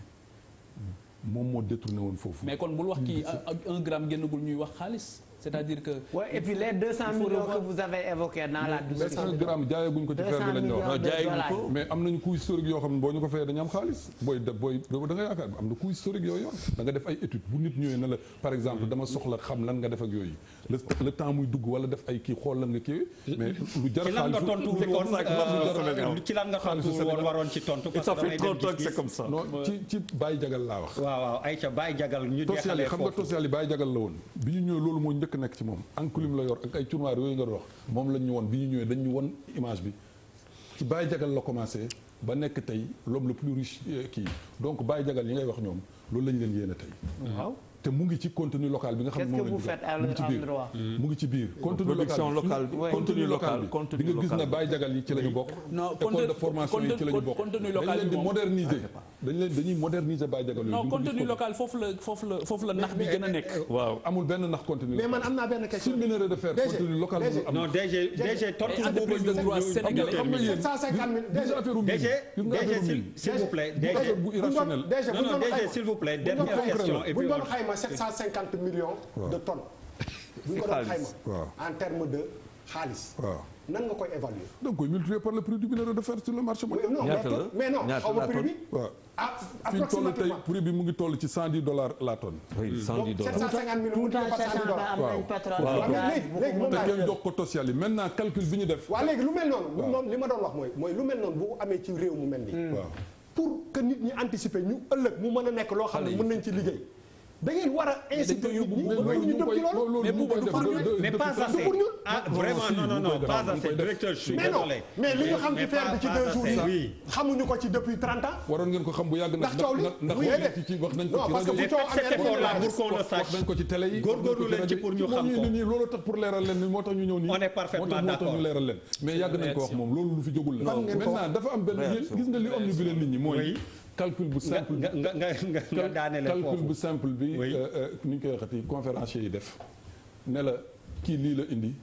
moom moo détourné woon foofu. mais kon bul wax kii 1 gramme génnagul ñuy wax xaalis. c'est-à-dire que. Ouais, et puis les 200 millions que vous avez évoqués dans la discussion. 1 gramme jaayaguñ ko ci fer bi lañ wax. jaayaguñ ko mais am nañu coût historique yoo xam ne boo ñu ko fayee dañu am xaalis da nga yaakaar am na coût historique yooyu yor da nga def ay études bu nit ñëwee na la par exemple dama soxla xam lan nga def ak yooyu le temps muy dugg wala def ay kii xool lan nga kii mais lu jar xaalis ci lan nga tontu woon waroon ci tontu. parce que damay dem c'est comme ça. non ci Baye Jagal laa wax. waaw Aïcha Baye Jagal ñu jeexalee foofu xam nga Tosiali Baye Jagal la woon bi ñu ñëwee loolu moo njëkk nekk ci moom ankulim la yor ak ay curwaar yooyu nga wax moom lañ ñu woon bi ñu ñëwee dañ ñu won image bi ci Baye Jagal la commencé ba nekk tey l'homme le plus riche kii donc Baye Jagal yi ngay wax ñoom loolu lañ leen yéene tey. waaw te mu ngi ci contenu local bi nga xam ne moom qu'est-ce que vous faites à leur endroit. mu ngi ci biir contenu local bi di nga gis ne Baye Jagal yi ci la ñu bokk. non école de formation yi ci la ñu bokk. contenu local dañ leen di moom moderniser dañuy moderniser Baye Jagal yooyu. non contenu local foofu la nax bi gën a nekk. waaw amul benn nax contenu. mais man am naa benn question. sur minerai de fer contenu local bi am. non DG tontu boobu de droit sénégalais xam nga yéen 750 000 gis nga affaire DG s'il vous plaît DG bu irrationnel. non DG s'il vous plaît dernière question et bu puis ñu doon xayma 750 millions de tonnes. bu ñu ko doon xayma en terme de xaalis. waaw nan nga koy évaluer. da nga koy multiplier par le prix du minerai de fer sur le marché mondial. mais non xaw ma prix bi. waaw fi ñu toll tey approximativement. prix bi mu ngi toll ci $110 la tonne. oui 110 donc $. 750 millions tout multiplié en par sachant que 110 $. am nañ pétrole waaw. ak gaz léegi bu moom te laa kenn jox ko Tosiali maintenant calcul bi ñu def. waaw léegi lu mel noonu. moom li ma doon wax mooy lu mel noonu bu amee ci réew mu mel nii. waaw pour que nit ñi anticiper ñu ëllëg mu mën a nekk loo xam ne mën nañ ci liggéey. da ngeen war a inciter nit ñi ba ñu jëm ci loolu. mais pas assez ah vraiment non pas assez directeur je suis désolé. mais li ñu xam ci fer bi ci 2 jours yi xamuñu ko ci depuis 30 ans. waroon ngeen ko xam bu yàgg ndax coow li ndax ci wax nañ ko ci parce que rajo bu coow amee rek pour qu'on le sache wax nañ ko ci télé yi góorgóorlu leen ci pour ñu xam ko nii loolu tax pour leeral leen ni moo tax ñu ñëw nii on est parfaitement moo tax d'accord ñu leeral leen mais yàgg nañ ko wax moom loolu lu fi jógul la maintenant dafa am benn gis nga li omni bi leen nit ñi mooy calcul bu simple nga daanele foofu calcul bu simple bi ni ñu koy waxati conférencier yi def ne la kii lii la indi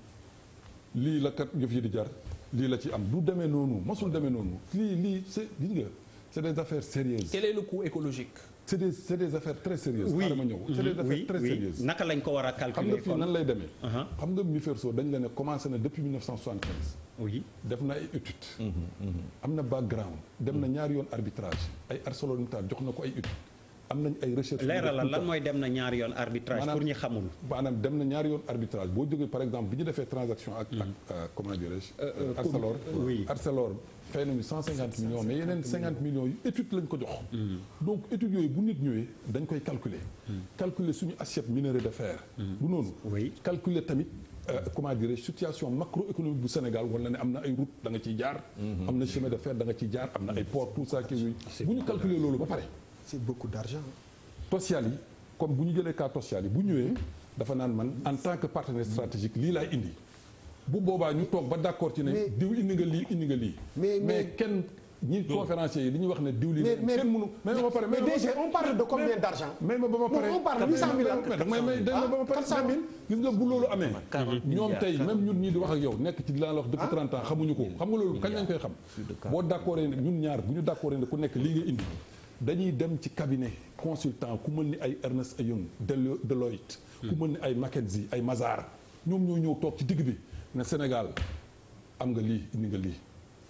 lii la kat yëf yi di jar lii la ci am du demee noonu mosul demee noonu lii c'est gis nga c'est des affaires sérieuses. Quel est le coût écologique? c'est des affaires très sérieuses. oui ma ñëw c'est des affaires très sérieuses. naka lañ ko war a calculer xam nga fii nan lay demee. xam nga Miferso dañ la ne commencé na depuis 1975. oui def na ay études. am na background. dem na ñaari yoon arbitrage ay ArcelorMittal jox na ko ay études. am nañ ay recherche leeralal lan mooy dem na ñaari yoon arbitrage pour ñi xamul. maanaam dem na ñaari yoon arbitrage boo jógee par exemple bi ñu defee transaction ak comment dirais-je. Arcelor Arcelor fay nañu 150 millions mais yeneen 50 millions yu étude lañ ko jox. donc études yooyu bu nit ñëwee dañ koy calculer. calculer suñu assiette minerai de fer. du noonu. calculer tamit. comment dirais-je situation macroéconomique bu Sénégal wala ne am na ay route da nga ciy jaar. am na chemin de fer da nga ciy jaar am na ay port tout ça kii bu ñu calculer loolu ba pare. c'est beaucoup d'argent. Tosiali comme bu ñu jëlee cas Tosiali bu ñëwee dafa naan man en tant que partenaire stratégique lii laay indi bu boobaa ñu toog ba d'accord ci ne diw indi nga lii mais kenn ñi conférenciers yi li ñuy wax ne diw lii kenn mënu mais DG on parle de combien d'argent? mais ma ba ma pare on parle 800 000 mais ba ma pare 400 000 gis nga bu loolu amee ñoom tey même ñun ñii di wax ak yow nekk ci dinaa la wax depuis 30 ans xamuñu ko xam nga loolu kañ lañ koy xam boo d'accord ñun ñaar bu ñu d'accord ne ku nekk lii nga indi dañuy dem ci cabinet consultant ku mën ni ay Ernst & Young Deloitte ku mën ni ay McKinsey ay Mazars ñoom ñoo ñëw toog ci digg bi ne Sénégal am nga lii indi nga lii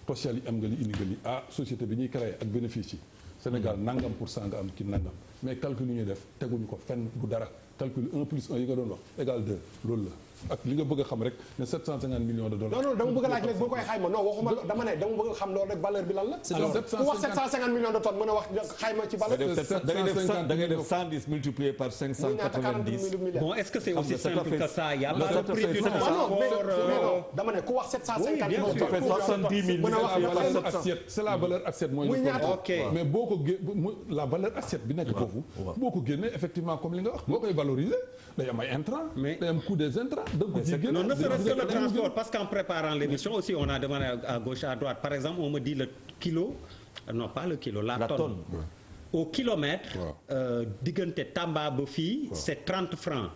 Tosiali am nga lii indi nga lii société bi ñuy créer ak bénéfice yi Sénégal nangam % nga am ki nangam mais calcul yi ñuy def teguñu ko fenn bu dara calcul 1 plus 1 yi nga doon wax égal 2 loolu la ak li nga bëgg a xam rek ne 750 millions de dollars. non dama bëgg a laaj rek boo koy xayma non waxuma dama ne dama bëgg a xam loolu rek valeur bi lan la. alors ku wax 750 millions de tonnes mën a wax xayma ci valeur. da ngay def 110 multiplié par 590. bon est-ce que c'est aussi simple que ça? Y a pas le prix du transport. dama ne ku wax 750 millions de tonnes. 70 000 mën a wax assiette c'est la valeur assiette mooy. muy ñaata ok mais boo ko la valeur assiette bi nekk foofu. boo ko génnee effectivement comme li nga wax boo koy valoriser day am ay intrants. day am coût des intrants. non ne serait-ce que le transport parce qu'en préparant l'émission aussi on a demandé à gauche à droite par exemple on me dit le kilo non pas le kilo la tonne au kilomètre diggante Tamba ba fii c'est 30 francs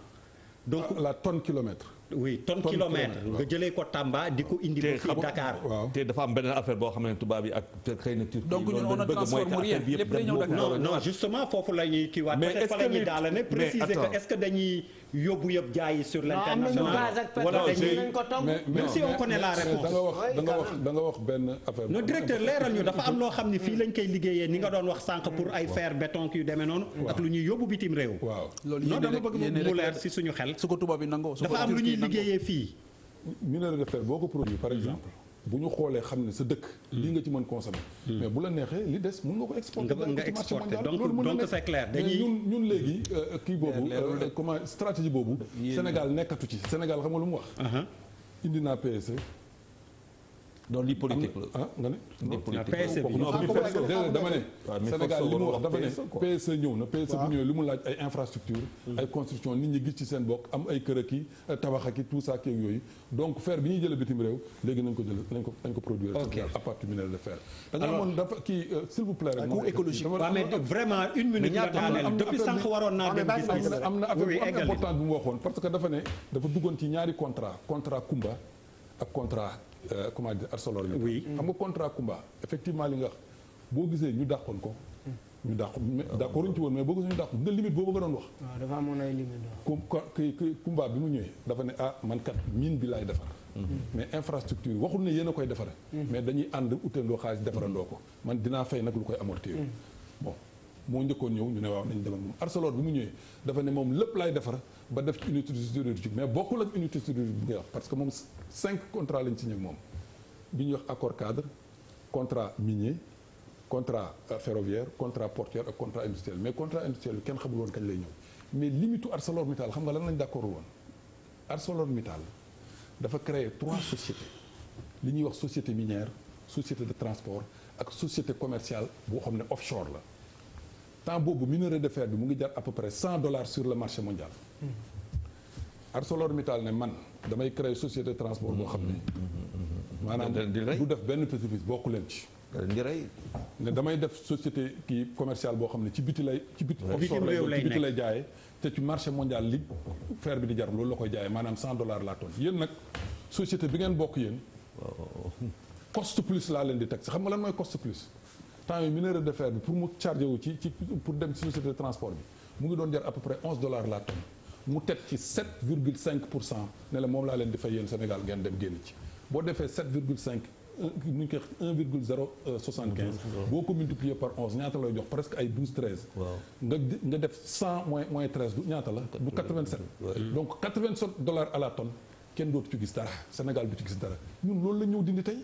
donc la tonne kilomètre. oui tonne kilomètre nga jëlee ko Tamba di ko indi ba fii Dakar. te dafa am beneen affaire boo xam ne tubaab yi ak xëy na Turquie. donc ñun on ne transforme rien lépp day ñëw Dakar. non justement foofu la ñuy kiiwaat. mais est-ce que fa la ñuy daal ne préciser que est-ce que dañuy yóbbu yëpp jaayi sur l'international wala dañuy même si on connaît la réponse. da nga wax benn affaire. no directeur leeral ñu dafa am loo xam ni fii lañ koy liggéeyee ni nga doon wax sànq pour ay fer béton yu demee noonu. ak lu ñuy yóbbu bitim réew. waaw loolu non dama bëgg mu leer si suñu xel. su ko tubaab bi nangoo dafa am lu ñuy liggéeyee fii. minerai de fer boo ko produit par exemple. bu ñu xoolee xam ne sa dëkk. lii nga ci mën consommer. mais bu la neexee li des mën nga ko exporter. nga exporter donc c'est clair dañuy ñun léegi kii boobu comment stratégie boobu. Sénégal nekkatu ci Sénégal xam nga lu mu wax. indi naa PSE. non lii politique la nga ne. PSE bi dama ne. Sénégal li mu wax dafa ne PSE ñëw na PSE bu ñëwee li mu laaj ay infrastructure ay construction nit ñi gis ci seen bokk am ay kër ak i tabax ak i tout ça kii yooyu donc fer bi ñuy jëlee bitim réew léegi nañ ko jël nañ ko produire à partir du minerai de fer. da nga amoon dafa kii s'il vous plaît rek. coût écologique. waaw mais vraiment une minute nga daaneel depuis sànq waroon naa dem gis am na affaire bu important bu mu waxoon parce que dafa ne dafa duggoon ci ñaari contrat Kumba ak contrat comment dire ArcelorMittal. oui xam nga contrat Kumba effectivement li nga wax boo gisee ñu dàqoon ko. ñu dàq d'accord ñu ci woon mais boo gisee ñu dàq nga limite boobu nga doon wax. waaw dafa amoon ay limite. Kumba bi mu ñëwee dafa ne man kat mine bi laay defar. mais infrastructure waxul ne yéen a koy defare mais dañuy ànd utandoo xaalis defarandoo ko man dinaa fay nag lu koy amortir. bon moo njëkkoon ñëw ñu ne waaw nañu demal moom Arcelor bi mu ñëwee dafa ne moom lépp laay defar ba def ci unité sidérurgique mais bokkul ak unité sidérurgique bi ngay wax parce que moom 5 contrats lañ signé ak moom bi ñuy wax accord cadre contrat minier contrat ferroviaire contrat portuaire ak contrat industriel mais contrat industriel bi kenn xamul woon kañ lay ñëw mais limitu ArcelorMittal xam nga lan lañ d'accord woon ArcelorMittal dafa créer 3 sociétés li ñuy wax société minière société de transport ak société commerciale boo xam ne offshore la temps boobu minerai de fer bi mu ngi jar à peu près $100 sur le marché mondial. ArcelorMittal ne man damay créer société de transport boo xam ne. maanaam du def benn bénéfice bokku leen ci. ne damay def société kii commerciale boo xam ne ci biti offshore lay ci biti lay jaayee te ci marché mondial li fer bi di jar loolu la koy jaayee maanaam $100 la tonne yéen nag société bi ngeen bokk yéen. cost plus laa leen di teg si xam nga lan mooy cost plus. temps yi minerai de fer bi pour mu chargé wu ci pour dem ci société de transport bi mu ngi doon jar à peu près $11 la tonne mu teg ci 7,5% ne la moom laa leen di fay yéen Sénégal ngeen dem génn ci boo defee 7,5 ñu ngi koy 1,075 boo ko multiplier par 11 ñaata lay jox presque ay 12 13 nga def 100 moins 13 du ñaata la du 87 donc $87 à la tonne kenn dootu ci gis dara Sénégal du ci gis dara ñun loolu la ñëw dindi tey